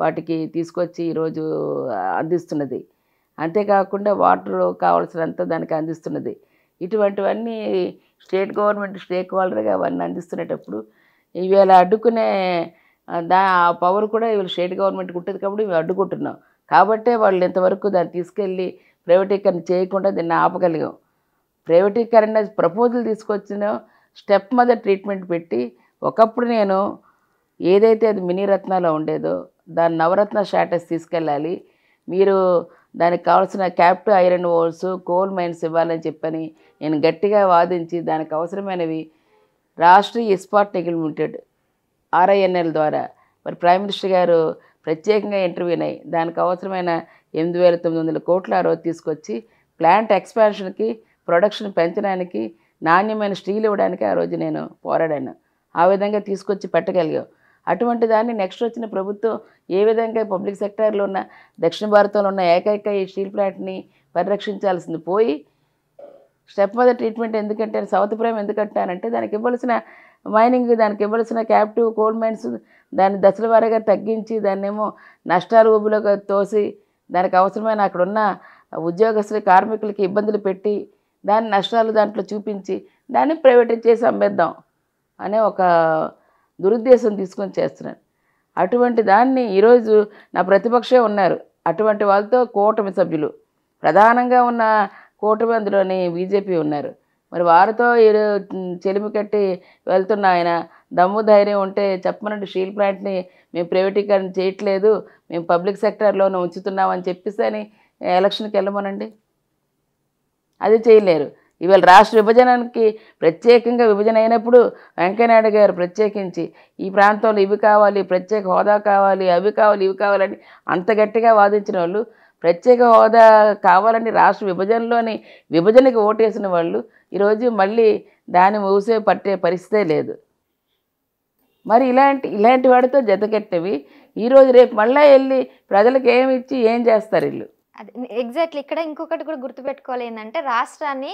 వాటికి తీసుకొచ్చి ఈరోజు అందిస్తున్నది. అంతేకాకుండా వాటర్ కావాల్సినంత దానికి అందిస్తున్నది. ఇటువంటివన్నీ స్టేట్ గవర్నమెంట్ స్టేక్ హోల్డర్గా అవన్నీ అందిస్తున్నప్పుడు ఇవాళ అడ్డుకునే ఆ పవర్ కూడా ఇవాళ స్టేట్ గవర్నమెంట్కి ఉంటుంది కాబట్టి మేము అడ్డుకుంటున్నాం. కాబట్టే వాళ్ళు ఇంతవరకు దాన్ని తీసుకెళ్ళి ప్రైవేటీకరణ చేయకుండా దీన్ని ఆపగలిగాం. ప్రైవేటీకరణ ప్రపోజల్ తీసుకొచ్చిన స్టెప్ మదర్ ట్రీట్మెంట్ పెట్టి ఒకప్పుడు నేను ఏదైతే అది మినీ రత్నాలో ఉండేదో దాని నవరత్న స్టేటస్ తీసుకెళ్ళాలి, మీరు దానికి కావాల్సిన captive iron ores coal mines ఇవ్వాలని చెప్పని నేను గట్టిగా వాదించి దానికి అవసరమైనవి రాష్ట్రీయ ఇస్పాట్ నిగమ్ లిమిటెడ్ RINL ద్వారా మరి ప్రైమ్ మినిస్టర్ గారు ప్రత్యేకంగా ఇంటర్వ్యూ అయ్యి దానికి అవసరమైన 8,900 కోట్లు ఆ రోజు తీసుకొచ్చి ప్లాంట్ ఎక్స్పాన్షన్కి ప్రొడక్షన్ పెంచడానికి నాణ్యమైన స్టీల్ ఇవ్వడానికి ఆ రోజు నేను పోరాడాను. ఆ విధంగా తీసుకొచ్చి పెట్టగలిగాం. అటువంటి దాన్ని నెక్స్ట్ వచ్చిన ప్రభుత్వం ఏ విధంగా పబ్లిక్ సెక్టార్లో ఉన్న దక్షిణ భారతంలో ఉన్న ఏకైక ఈ స్టీల్ ప్లాంట్ని పరిరక్షించాల్సింది పోయి స్టెప్ మదర్ ట్రీట్మెంట్ ఎందుకంటే సౌత్ ప్రైమ్ ఎందుకంటానంటే దానికి ఇవ్వాల్సిన మైనింగ్, దానికి ఇవ్వాల్సిన క్యాప్టివ్ కోల్ మైన్స్ దాన్ని దశల వారీగా తగ్గించి దాన్నేమో నష్టాలు ఊబిలోకి తోసి దానికి అవసరమైన అక్కడున్న ఉద్యోగస్తుల కార్మికులకి ఇబ్బందులు పెట్టి దాని నష్టాలు దాంట్లో చూపించి దాన్ని ప్రైవేటైజ్ చేసి అమ్మేద్దాం అనే ఒక దురుద్దేశం తీసుకొని చేస్తున్నాను. అటువంటి దాన్ని ఈరోజు నా ప్రతిపక్షే ఉన్నారు. అటువంటి వాళ్ళతో కూటమి సభ్యులు ప్రధానంగా ఉన్న కూటమి అందులోని బీజేపీ ఉన్నారు. మరి వారితో చెలిమి కట్టి వెళ్తున్న ఆయన దమ్ము ధైర్యం ఉంటే చెప్పమనండి, స్టీల్ ప్లాంట్ని మేము ప్రైవేటీకరణ చేయట్లేదు, మేము పబ్లిక్ సెక్టార్లోనే ఉంచుతున్నామని చెప్పేసి అని ఎలక్షన్కి వెళ్ళమనండి. అది చేయలేరు. ఇవాళ రాష్ట్ర విభజనకి ప్రత్యేకంగా విభజన అయినప్పుడు వెంకయ్యనాయుడు గారు ప్రత్యేకించి ఈ ప్రాంతంలో ఇవి కావాలి, ప్రత్యేక హోదా కావాలి, అవి కావాలి, ఇవి కావాలని అంత గట్టిగా వాదించిన వాళ్ళు, ప్రత్యేక హోదా కావాలని రాష్ట్ర విభజనకి ఓటేసిన వాళ్ళు ఈరోజు మళ్ళీ దాన్ని ఊసే పట్టే పరిస్థితే లేదు. మరి ఇలాంటి వాడితో జతకెట్టవి ఈరోజు రేపు మళ్ళీ వెళ్ళి ప్రజలకు ఏమి ఇచ్చి ఏం చేస్తారు వీళ్ళు? అది ఎగ్జాక్ట్లీ. ఇక్కడ ఇంకొకటి కూడా గుర్తుపెట్టుకోవాలి ఏంటంటే రాష్ట్రాన్ని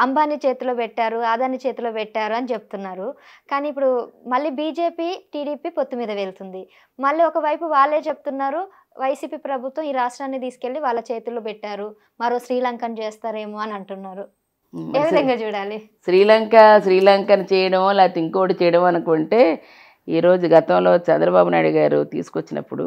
అంబానీ చేతిలో పెట్టారు, అదాని చేతిలో పెట్టారు అని చెప్తున్నారు. కానీ ఇప్పుడు మళ్ళీ బీజేపీ టీడీపీ పొత్తు మీద వెళ్తుంది. మళ్ళీ ఒకవైపు వాళ్ళే చెప్తున్నారు వైసీపీ ప్రభుత్వం ఈ రాష్ట్రాన్ని తీసుకెళ్ళి వాళ్ళ చేతుల్లో పెట్టారు, మరో శ్రీలంకను చేస్తారేమో అని అంటున్నారు. ఏ విధంగా చూడాలి? శ్రీలంకను చేయడమో లేకపోతే ఇంకోటి చేయడమో అనుకుంటే ఈరోజు గతంలో చంద్రబాబు నాయుడు గారు తీసుకొచ్చినప్పుడు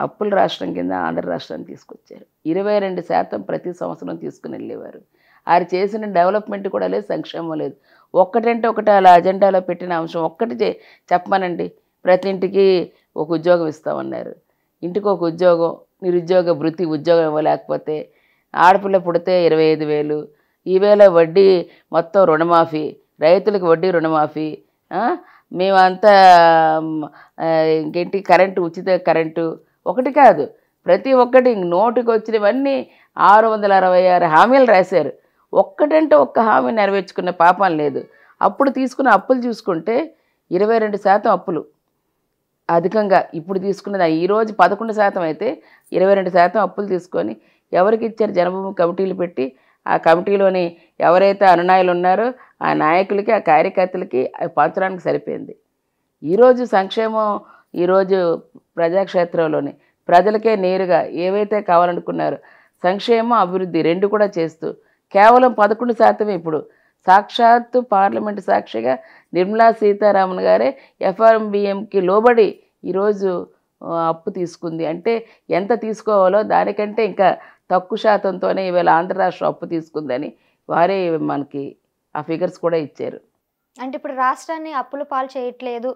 అప్పుల రాష్ట్రం కింద ఆంధ్ర రాష్ట్రాన్ని తీసుకొచ్చారు. 22% ప్రతి సంవత్సరం తీసుకుని వెళ్ళేవారు. ఆయన చేసిన డెవలప్మెంట్ కూడా లేదు, సంక్షేమం లేదు. ఒక్కటంటే ఒకటి అలా అజెండాలో పెట్టిన అంశం ఒక్కటి చెప్పమనండి. ప్రతి ఇంటికి ఒక ఉద్యోగం ఇస్తామన్నారు. ఇంటికి ఒక ఉద్యోగం, నిరుద్యోగ వృత్తి ఉద్యోగం ఇవ్వలేకపోతే ఆడపిల్ల పుడితే 25,000, ఈవేళ వడ్డీ మొత్తం రుణమాఫీ, రైతులకు వడ్డీ రుణమాఫీ, మేమంతా ఇంకేంటి కరెంటు, ఉచిత కరెంటు ఒకటి కాదు, ప్రతి ఒక్కటి నోటికి వచ్చినవన్నీ 666 హామీలు రాశారు. ఒక్కటంటే ఒక్క హామీ నెరవేర్చుకున్న పాపం లేదు. అప్పుడు తీసుకున్న అప్పులు చూసుకుంటే 22% అప్పులు అధికంగా. ఇప్పుడు తీసుకున్నది ఈరోజు 11% అయితే 22% అప్పులు తీసుకొని ఎవరికి ఇచ్చారు? జనభూమి కమిటీలు పెట్టి ఆ కమిటీలోని ఎవరైతే అనునాయులు ఉన్నారో ఆ నాయకులకి, ఆ కార్యకర్తలకి అవి పంచడానికి సరిపోయింది. ఈరోజు సంక్షేమం ఈరోజు ప్రజాక్షేత్రంలోని ప్రజలకే నేరుగా ఏవైతే కావాలనుకున్నారో సంక్షేమం, అభివృద్ధి రెండు కూడా చేస్తూ కేవలం 11% ఇప్పుడు సాక్షాత్తు పార్లమెంటు సాక్షిగా నిర్మలా సీతారామన్ గారే ఎఫ్ఆర్బిఎంకి లోబడి ఈరోజు అప్పు తీసుకుంది. అంటే ఎంత తీసుకోవాలో దానికంటే ఇంకా తక్కువ శాతంతోనే ఈవేళ ఆంధ్ర రాష్ట్రం అప్పు తీసుకుందని వారే మనకి ఆ ఫిగర్స్ కూడా ఇచ్చారు. అంటే ఇప్పుడు రాష్ట్రాన్ని అప్పుల పాలు చేయట్లేదు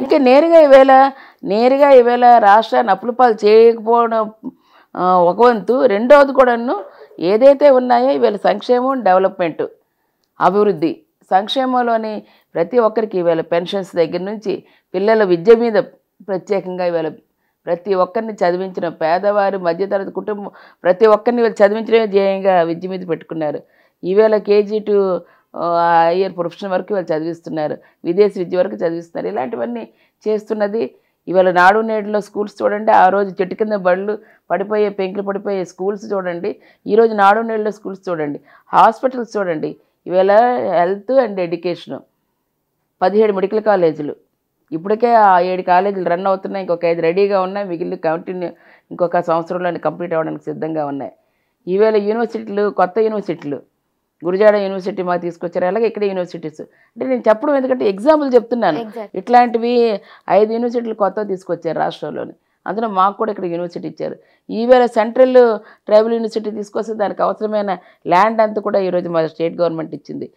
ఇంకా నేరుగా ఈవేళ రాష్ట్రాన్ని అప్పుల పాలు చేయకపోవడం ఒక వంతు. రెండవది కూడాను ఏదైతే ఉన్నాయో ఈవేళ సంక్షేమం, డెవలప్మెంట్, అభివృద్ధి. సంక్షేమంలోని ప్రతి ఒక్కరికి ఈవేళ పెన్షన్స్ దగ్గర నుంచి పిల్లల విద్య మీద ప్రత్యేకంగా ఈవేళ ప్రతి ఒక్కరిని చదివించిన పేదవారు, మధ్యతరగతి కుటుంబం ప్రతి ఒక్కరిని వీళ్ళు చదివించడమే ధ్యేయంగా విద్య మీద పెట్టుకున్నారు. ఈవేళ కేజీ టు హయ్యర్ ప్రొఫెషన్ వరకు వాళ్ళు చదివిస్తున్నారు, విదేశీ విద్య వరకు చదివిస్తున్నారు. ఇలాంటివన్నీ చేస్తున్నది. ఇవాళ నాడు నేడులో స్కూల్స్ చూడండి, ఆ రోజు చెట్టు కింద బళ్ళు పడిపోయే, పెంకులు పడిపోయే స్కూల్స్ చూడండి, ఈరోజు నాడు నేడులో స్కూల్స్ చూడండి, హాస్పిటల్స్ చూడండి. ఇవాళ హెల్త్ అండ్ ఎడ్యుకేషను 17 మెడికల్ కాలేజీలు, ఇప్పటికే ఆ 7 కాలేజీలు రన్ అవుతున్నాయి, ఇంకొక 5 రెడీగా ఉన్నాయి, మిగిలిన కంటిన్యూ ఇంకొక సంవత్సరంలోనే కంప్లీట్ అవ్వడానికి సిద్ధంగా ఉన్నాయి. ఈవేళ యూనివర్సిటీలు, కొత్త యూనివర్సిటీలు, గురుజాడ యూనివర్సిటీ మాకు తీసుకొచ్చారు, అలాగే ఇక్కడ యూనివర్సిటీస్. అంటే నేను చెప్పడం ఎందుకంటే ఎగ్జాంపుల్ చెప్తున్నాను. ఇట్లాంటివి 5 యూనివర్సిటీలు కొత్త తీసుకొచ్చారు రాష్ట్రంలోని, అందులో మాకు కూడా ఇక్కడ యూనివర్సిటీ ఇచ్చారు. ఈవేళ సెంట్రల్ ట్రైబల్ యూనివర్సిటీ తీసుకొస్తే దానికి అవసరమైన ల్యాండ్ అంతా కూడా ఈరోజు మా స్టేట్ గవర్నమెంట్ ఇచ్చింది.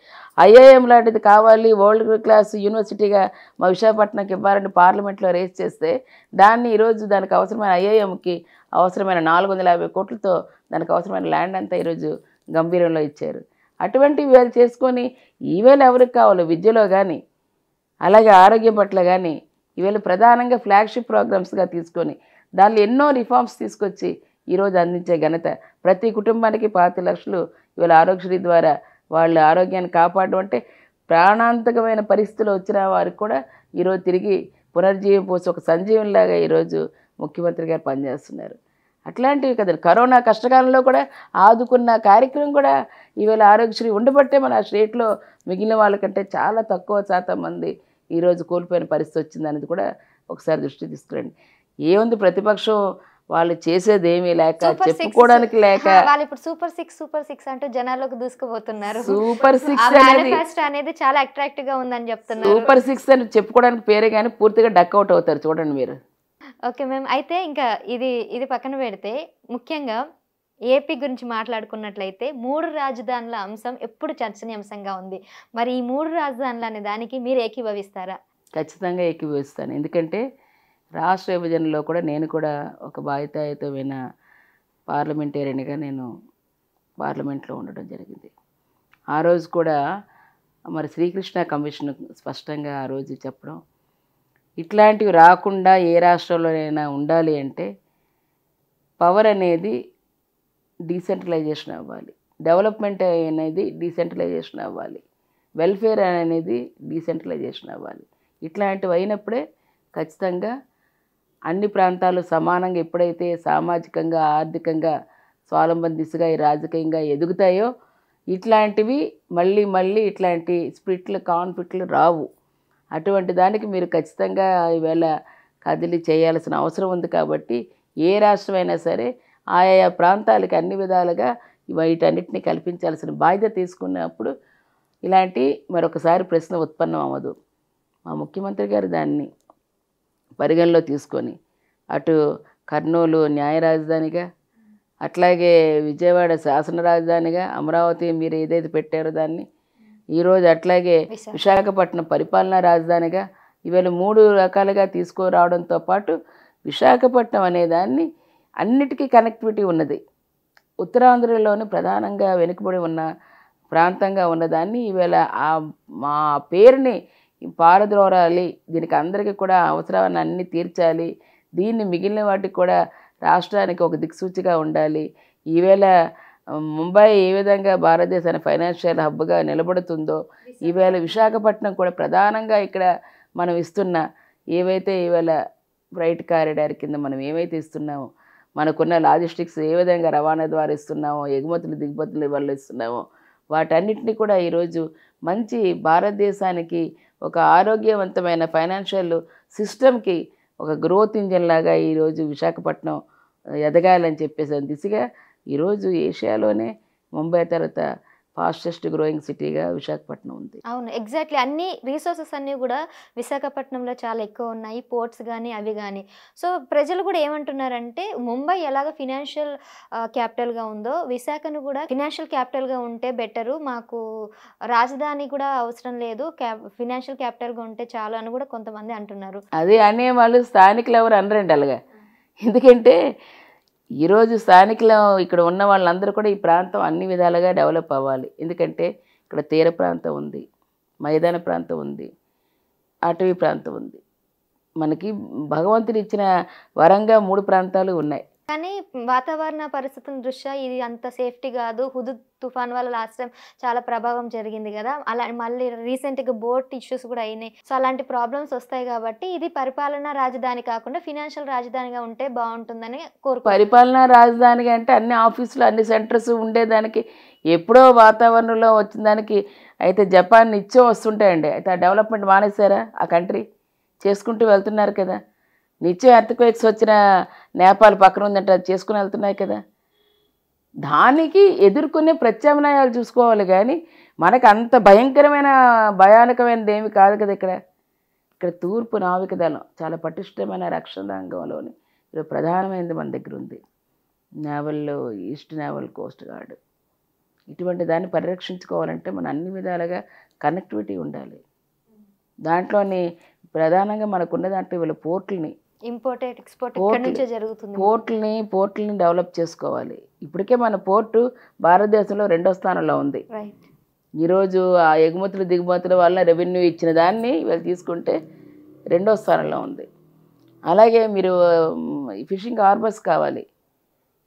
ఐఐఎం లాంటిది కావాలి, వరల్డ్ క్లాస్ యూనివర్సిటీగా మా విశాఖపట్నంకి ఇవ్వాలని పార్లమెంట్లో రేస్ చేస్తే దాన్ని ఈరోజు దానికి అవసరమైన ఐఐఎంకి అవసరమైన 450 కోట్లతో దానికి అవసరమైన ల్యాండ్ అంతా ఈరోజు గంభీరంలో ఇచ్చారు. అటువంటివి వీళ్ళు చేసుకొని ఈవేళ ఎవరికి కావాలో విద్యలో కానీ అలాగే ఆరోగ్యం పట్ల కానీ ఈవేళ ప్రధానంగా ఫ్లాగ్షిప్ ప్రోగ్రామ్స్గా తీసుకొని దానిలో ఎన్నో రిఫార్మ్స్ తీసుకొచ్చి ఈరోజు అందించే ఘనత. ప్రతి కుటుంబానికి 25 లక్షలు ఇవాళ ఆరోగ్యశ్రీ ద్వారా వాళ్ళ ఆరోగ్యాన్ని కాపాడడం అంటే ప్రాణాంతకమైన పరిస్థితులు వచ్చిన వారికి కూడా ఈరోజు తిరిగి పునర్జీవం పోసి ఒక సంజీవంలాగా ఈరోజు ముఖ్యమంత్రి గారు పనిచేస్తున్నారు. అట్లాంటివి కదండి, కరోనా కష్టకాలంలో కూడా ఆదుకున్న కార్యక్రమం కూడా ఈవేళ ఆరోగ్యశ్రీ ఉండబట్టే మన స్టేట్లో మిగిలిన వాళ్ళకంటే చాలా తక్కువ శాతం మంది ఈరోజు కోల్పోయిన పరిస్థితి వచ్చింది అనేది కూడా ఒకసారి దృష్టి తీసుకురండి. ఏముంది, ప్రతిపక్షం వాళ్ళు చేసేది ఏమీ లేక, చెప్పుకోవడానికి లేక, వాళ్ళు ఇప్పుడు సూపర్ సిక్స్ అంటూ జనాల్లోకి దూసుకుపోతున్నారు. సూపర్ సిక్స్ అనేది చాలా అట్రాక్టివ్ గా ఉందని చెప్తున్నారు. సూపర్ సిక్స్ అని చెప్పుకోవడానికి పేరే కానీ పూర్తిగా డక్అవుట్ అవుతారు చూడండి మీరు. ఓకే మ్యామ్, అయితే ఇంకా ఇది పక్కన పెడితే ముఖ్యంగా ఏపీ గురించి మాట్లాడుకున్నట్లయితే 3 రాజధానుల అంశం ఎప్పుడు చర్చనీయాంశంగా ఉంది. మరి ఈ 3 రాజధానులు అనే దానికి మీరు ఏకీభవిస్తారా? ఖచ్చితంగా ఏకీభవిస్తాను. ఎందుకంటే రాష్ట్ర విభజనలో కూడా నేను కూడా ఒక బాధ్యతాయుతమైన పార్లమెంటేరియన్గా నేను పార్లమెంట్లో ఉండడం జరిగింది. ఆ రోజు కూడా మరి శ్రీకృష్ణ కమిషన్ స్పష్టంగా ఆ రోజు చెప్పడం, ఇట్లాంటివి రాకుండా ఏ రాష్ట్రంలోనైనా ఉండాలి అంటే పవర్ అనేది డీసెంట్రలైజేషన్ అవ్వాలి, డెవలప్మెంట్ అనేది డీసెంట్రలైజేషన్ అవ్వాలి, వెల్ఫేర్ అనేది డీసెంట్రలైజేషన్ అవ్వాలి. ఇట్లాంటివి అయినప్పుడే ఖచ్చితంగా అన్ని ప్రాంతాలు సమానంగా ఎప్పుడైతే సామాజికంగా ఆర్థికంగా స్వావలంబన దిశగా రాజకీయంగా ఎదుగుతాయో ఇట్లాంటివి మళ్ళీ ఇట్లాంటి స్ప్లిట్లు కాన్ఫ్లిక్ట్లు రావు. అటువంటి దానికి మీరు ఖచ్చితంగా ఈవేళ కదిలి చేయాల్సిన అవసరం ఉంది. కాబట్టి ఏ రాష్ట్రమైనా సరే ఆయా ప్రాంతాలకి అన్ని విధాలుగా వీటన్నిటిని కల్పించాల్సిన బాధ్యత తీసుకున్నప్పుడు ఇలాంటి మరొకసారి ప్రశ్న ఉత్పన్నం అవ్వదు. మా ముఖ్యమంత్రి గారు దాన్ని పరిగణలో తీసుకొని అటు కర్నూలు న్యాయ రాజధానిగా, అట్లాగే విజయవాడ శాసన రాజధానిగా, అమరావతి మీరు ఏదైతే పెట్టారో దాన్ని ఈరోజు అట్లాగే విశాఖపట్నం పరిపాలనా రాజధానిగా ఇవాళ 3 రకాలుగా తీసుకురావడంతో పాటు విశాఖపట్నం అనేదాన్ని అన్నిటికీ కనెక్టివిటీ ఉన్నది. ఉత్తరాంధ్రలోని ప్రధానంగా వెనుకబడి ఉన్న ప్రాంతంగా ఉన్నదాన్ని ఈవేళ మా పేరుని పారద్రోరాలి, దీనికి అందరికీ కూడా అవసరాన్ని అన్నీ తీర్చాలి, దీన్ని మిగిలిన వాటికి కూడా రాష్ట్రానికి ఒక దిక్సూచిగా ఉండాలి. ఈవేళ ముంబై ఏ విధంగా భారతదేశాన్ని ఫైనాన్షియల్ హబ్గా నిలబడుతుందో ఈవేళ విశాఖపట్నం కూడా ప్రధానంగా ఇక్కడ మనం ఇస్తున్న ఏవైతే ఈవేళ ఫ్రైట్ కారిడార్ కింద మనం ఏవైతే ఇస్తున్నామో, మనకున్న లాజిస్టిక్స్ ఏ విధంగా రవాణా ద్వారా ఇస్తున్నామో, ఎగుమతులు దిగుమతులు వల్ల ఇస్తున్నామో వాటన్నిటిని కూడా ఈరోజు మంచి భారతదేశానికి ఒక ఆరోగ్యవంతమైన ఫైనాన్షియల్ సిస్టమ్కి ఒక గ్రోత్ ఇంజిన్ లాగా ఈరోజు విశాఖపట్నం ఎదగాలని చెప్పేసి దిశగా ఈరోజు ఏషియాలోనే ముంబై తర్వాత ఫాస్టెస్ట్ గ్రోయింగ్ సిటీగా విశాఖపట్నం ఉంది. అవును, ఎగ్జాక్ట్లీ. అన్ని రీసోర్సెస్ అన్నీ కూడా విశాఖపట్నంలో చాలా ఎక్కువ ఉన్నాయి, పోర్ట్స్ కానీ అవి కానీ. సో ప్రజలు కూడా ఏమంటున్నారంటే ముంబై ఎలాగ ఫినాన్షియల్ క్యాపిటల్గా ఉందో విశాఖను కూడా ఫినాన్షియల్ క్యాపిటల్గా ఉంటే బెటరు, మాకు రాజధాని కూడా అవసరం లేదు, ఫినాన్షియల్ క్యాపిటల్గా ఉంటే చాలు అని కూడా కొంతమంది అంటున్నారు. అదే అనేవాళ్ళు స్థానికులు ఎవరు అనరండి అలాగా. ఎందుకంటే ఈరోజు స్థానికులు ఇక్కడ ఉన్న వాళ్ళందరూ కూడా ఈ ప్రాంతం అన్ని విధాలుగా డెవలప్ అవ్వాలి. ఎందుకంటే ఇక్కడ తీర ప్రాంతం ఉంది, మైదాన ప్రాంతం ఉంది, అటవీ ప్రాంతం ఉంది. మనకి భగవంతుడు ఇచ్చిన వరంగా 3 ప్రాంతాలు ఉన్నాయి. కానీ వాతావరణ పరిస్థితుల దృష్ట్యా ఇది అంత సేఫ్టీ కాదు. హుదూద్ తుఫాన్ వల్ల లాస్ట్ టైం చాలా ప్రభావం జరిగింది కదా, అలా మళ్ళీ రీసెంట్గా బోట్ ఇష్యూస్ కూడా అయినాయి. సో అలాంటి ప్రాబ్లమ్స్ వస్తాయి కాబట్టి ఇది పరిపాలనా రాజధాని కాకుండా ఫినాన్షియల్ రాజధానిగా ఉంటే బాగుంటుందని కోరుకుంటున్నాను. పరిపాలనా రాజధానిగా అంటే అన్ని ఆఫీసులు అన్ని సెంటర్స్ ఉండేదానికి ఎప్పుడో వాతావరణంలో వచ్చిన దానికి అయితే జపాన్ నిత్యం వస్తుంటాయండి. అయితే ఆ డెవలప్మెంట్ మానేశారా? ఆ కంట్రీ చేసుకుంటూ వెళ్తున్నారు కదా. నిత్యం ఎర్త్క్వేక్స్ వచ్చిన నేపాల్ పక్కన ఉందంటే అది చేసుకుని వెళ్తున్నాయి కదా. దానికి ఎదుర్కొనే ప్రత్యామ్నాయాలు చూసుకోవాలి. కానీ మనకు అంత భయానకమైనది ఏమి కాదు కదా. ఇక్కడ తూర్పు నావిక దళం చాలా పటిష్టమైన రక్షణ రంగంలోని ఇది ప్రధానమైనది మన దగ్గర ఉంది. నేవల్లో ఈస్ట్ నేవల్ కోస్ట్ గార్డ్, ఇటువంటి దాన్ని పరిరక్షించుకోవాలంటే మన అన్ని విధాలుగా కనెక్టివిటీ ఉండాలి. దాంట్లోని ప్రధానంగా మనకున్న దాంట్లో వీళ్ళ పోర్టుల్ని ఇంపోర్టెడ్ ఎక్స్పోర్ట్ ఇక్కడ నుంచే జరుగుతుంది. పోర్టుల్ని డెవలప్ చేసుకోవాలి. ఇప్పటికే మన పోర్టు భారతదేశంలో 2వ స్థానంలో ఉంది. ఈరోజు ఆ ఎగుమతులు దిగుమతుల వల్ల రెవెన్యూ ఇచ్చిన దాన్ని వీళ్ళు తీసుకుంటే 2వ స్థానంలో ఉంది. అలాగే మీరు ఫిషింగ్ హార్బర్స్ కావాలి.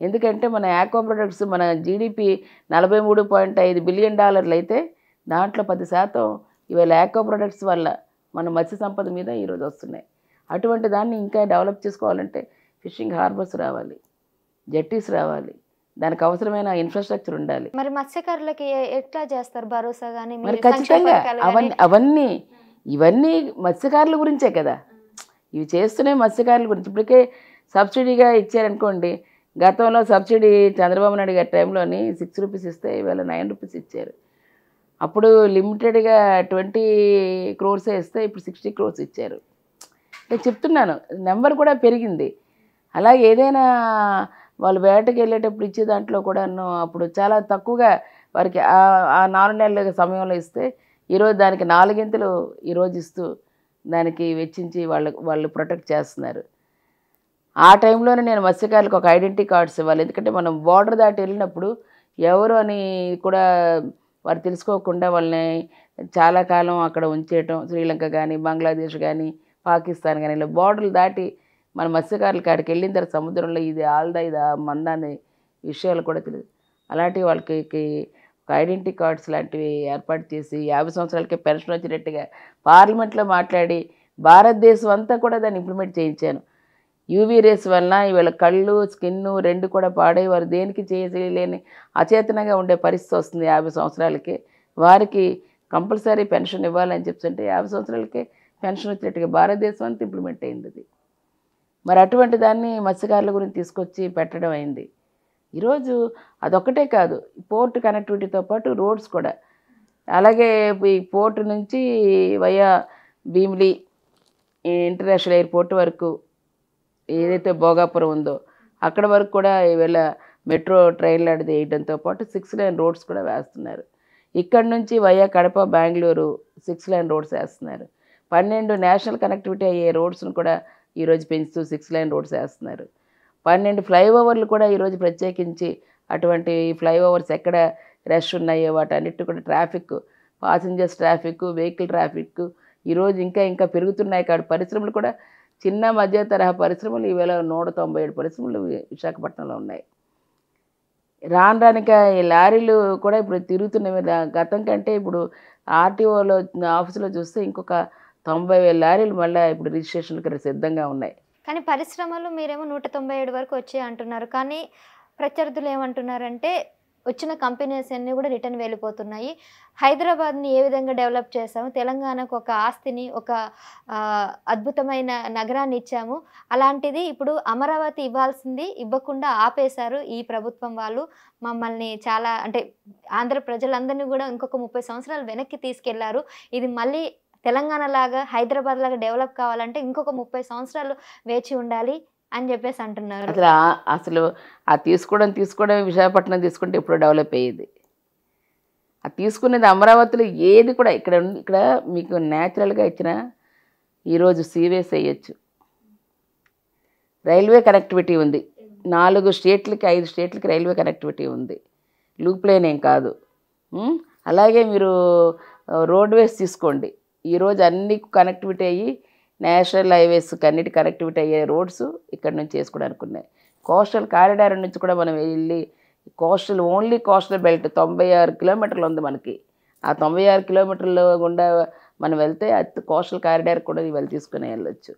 ఎందుకంటే మన ఆక్వా ప్రొడక్ట్స్ మన జీడిపి $43.5 బిలియన్ అయితే దాంట్లో 10% ఇవాళ ఆక్వా ప్రొడక్ట్స్ వల్ల మన మత్స్య సంపద మీద ఈరోజు వస్తున్నాయి. అటువంటి దాన్ని ఇంకా డెవలప్ చేసుకోవాలంటే ఫిషింగ్ హార్బర్స్ రావాలి, జెట్టీస్ రావాలి, దానికి అవసరమైన ఇన్ఫ్రాస్ట్రక్చర్ ఉండాలి. మరి మత్స్యకారులకి ఎట్లా చేస్తారు భరోసా కానీ మరి ఖచ్చితంగా ఇవన్నీ మత్స్యకారుల గురించే కదా, ఇవి చేస్తూనే మత్స్యకారుల గురించి. ఇప్పటికే సబ్సిడీగా ఇచ్చారనుకోండి, గతంలో సబ్సిడీ చంద్రబాబు నాయుడు గారి టైంలోని 6 రూపీస్ ఇస్తే ఇవాళ 9 రూపీస్ ఇచ్చారు. అప్పుడు లిమిటెడ్గా 20 crores ఇస్తే ఇప్పుడు 60 crores ఇచ్చారు. నేను చెప్తున్నాను, నెంబర్ కూడా పెరిగింది. అలాగే ఏదైనా వాళ్ళు వేటకి వెళ్ళేటప్పుడు ఇచ్చే దాంట్లో కూడాను అప్పుడు చాలా తక్కువగా వారికి ఆ 4 నెలల సమయంలో ఇస్తే ఈరోజు దానికి 4 ఈరోజు ఇస్తూ దానికి వెచ్చించి వాళ్ళు ప్రొటెక్ట్ చేస్తున్నారు. ఆ టైంలోనే నేను మత్స్యకారులకు ఒక ఐడెంటిటీ కార్డ్స్ ఇవ్వాలి. ఎందుకంటే మనం బార్డర్ దాటి వెళ్ళినప్పుడు ఎవరు అని కూడా వారు తెలుసుకోకుండా వాళ్ళని చాలా కాలం అక్కడ ఉంచేయటం, శ్రీలంక కానీ బంగ్లాదేశ్ కానీ పాకిస్తాన్ కానీ ఇలా బార్డర్లు దాటి మన మత్స్యకారులకి అక్కడికి వెళ్ళిన తర్వాత సముద్రంలో ఇది ఆల్దా ఇది మంద అనే విషయాలు కూడా తెలియదు. అలాంటివి వాళ్ళకి ఒక ఐడెంటిటీ కార్డ్స్ లాంటివి ఏర్పాటు చేసి 50 సంవత్సరాలకే పెన్షన్ వచ్చినట్టుగా పార్లమెంట్లో మాట్లాడి భారతదేశం అంతా కూడా దాన్ని ఇంప్లిమెంట్ చేయించాను. యూవీ రేస్ వలన ఇవాళ కళ్ళు స్కిన్ 2 కూడా పాడై వారు దేనికి చేయలేని అచేతనంగా ఉండే పరిస్థితి వస్తుంది. 50 సంవత్సరాలకే వారికి కంపల్సరీ పెన్షన్ ఇవ్వాలని చెప్తుంటే 50 సంవత్సరాలకే పెన్షన్ వచ్చినట్టుగా భారతదేశం అంతా ఇంప్లిమెంట్ అయింది అది. మరి అటువంటి దాన్ని మత్స్యకారుల గురించి తీసుకొచ్చి పెట్టడం అయింది. ఈరోజు అదొక్కటే కాదు, పోర్ట్ కనెక్టివిటీతో పాటు రోడ్స్ కూడా. అలాగే ఈ పోర్ట్ నుంచి వయా భీమిలి ఇంటర్నేషనల్ ఎయిర్పోర్ట్ వరకు ఏదైతే భోగాపురం ఉందో అక్కడ వరకు కూడా ఈవేళ మెట్రో ట్రైన్ లాంటిది వేయడంతో పాటు 6 lane రోడ్స్ కూడా వేస్తున్నారు. ఇక్కడ నుంచి via Kadapa Bengaluru 6 lane roads వేస్తున్నారు. 12 నేషనల్ కనెక్టివిటీ అయ్యే రోడ్స్ను కూడా ఈరోజు పెంచుతూ 6 lane రోడ్స్ వేస్తున్నారు. 12 ఫ్లైఓవర్లు కూడా ఈరోజు ప్రత్యేకించి అటువంటి ఫ్లైఓవర్స్ ఎక్కడ రష్ ఉన్నాయో వాటన్నిటి కూడా traffic, passengers traffic, vehicle traffic ఈరోజు ఇంకా పెరుగుతున్నాయి. కాబట్టి పరిశ్రమలు కూడా చిన్న మధ్య తరహా పరిశ్రమలు ఈవేళ 197 పరిశ్రమలు విశాఖపట్నంలో ఉన్నాయి. రానిక ఈ లారీలు కూడా ఇప్పుడు తిరుగుతున్నవి. గతం కంటే ఇప్పుడు ఆర్టీఓలో ఆఫీసులో చూస్తే ఇంకొక 90,000 లారీలు మళ్ళీ ఇప్పుడు రిజిస్ట్రేషన్కి సిద్ధంగా ఉన్నాయి. కానీ పరిశ్రమలు మీరేమో 197 వరకు వచ్చాయి అంటున్నారు. కానీ ప్రత్యర్థులు ఏమంటున్నారంటే వచ్చిన కంపెనీస్ అన్నీ కూడా రిటర్న్ వెళ్ళిపోతున్నాయి. హైదరాబాద్ని ఏ విధంగా డెవలప్ చేసాము, తెలంగాణకు ఒక ఆస్తిని ఒక అద్భుతమైన నగరాన్ని ఇచ్చాము, అలాంటిది ఇప్పుడు అమరావతి ఇవ్వాల్సింది ఇవ్వకుండా ఆపేశారు ఈ ప్రభుత్వం వాళ్ళు. మమ్మల్ని చాలా అంటే ఆంధ్ర ప్రజలందరినీ కూడా ఇంకొక 30 సంవత్సరాలు వెనక్కి తీసుకెళ్లారు. ఇది మళ్ళీ తెలంగాణ లాగా హైదరాబాద్ లాగా డెవలప్ కావాలంటే ఇంకొక 30 సంవత్సరాలు వేచి ఉండాలి అని చెప్పేసి అంటున్నారు. అసలు ఆ తీసుకోవడం విశాఖపట్నం తీసుకుంటే ఎప్పుడో డెవలప్ అయ్యేది. ఆ తీసుకునేది అమరావతిలో ఏది కూడా ఇక్కడ మీకు న్యాచురల్గా ఇచ్చిన ఈరోజు సీవేస్ వేయచ్చు, రైల్వే కనెక్టివిటీ ఉంది, 4 స్టేట్లకి 5 స్టేట్లకి రైల్వే కనెక్టివిటీ ఉంది, లూప్ లైన్ ఏం కాదు. అలాగే మీరు రోడ్వేస్ తీసుకోండి, ఈరోజు అన్ని కనెక్టివిటీ అయ్యి నేషనల్ హైవేస్ అన్నిటి కనెక్టివిటీ అయ్యే రోడ్స్ ఇక్కడ నుంచి వేసుకోవడానికి ఉన్నాయి. కోస్టల్ కారిడార్ నుంచి కూడా మనం వెళ్ళి ఓన్లీ కోస్టల్ బెల్ట్ 96 కిలోమీటర్లు ఉంది మనకి. ఆ 96 కిలోమీటర్ల గుండా మనం వెళ్తే కోస్టల్ కారిడార్ కూడా ఇవాళ తీసుకుని వెళ్ళొచ్చు.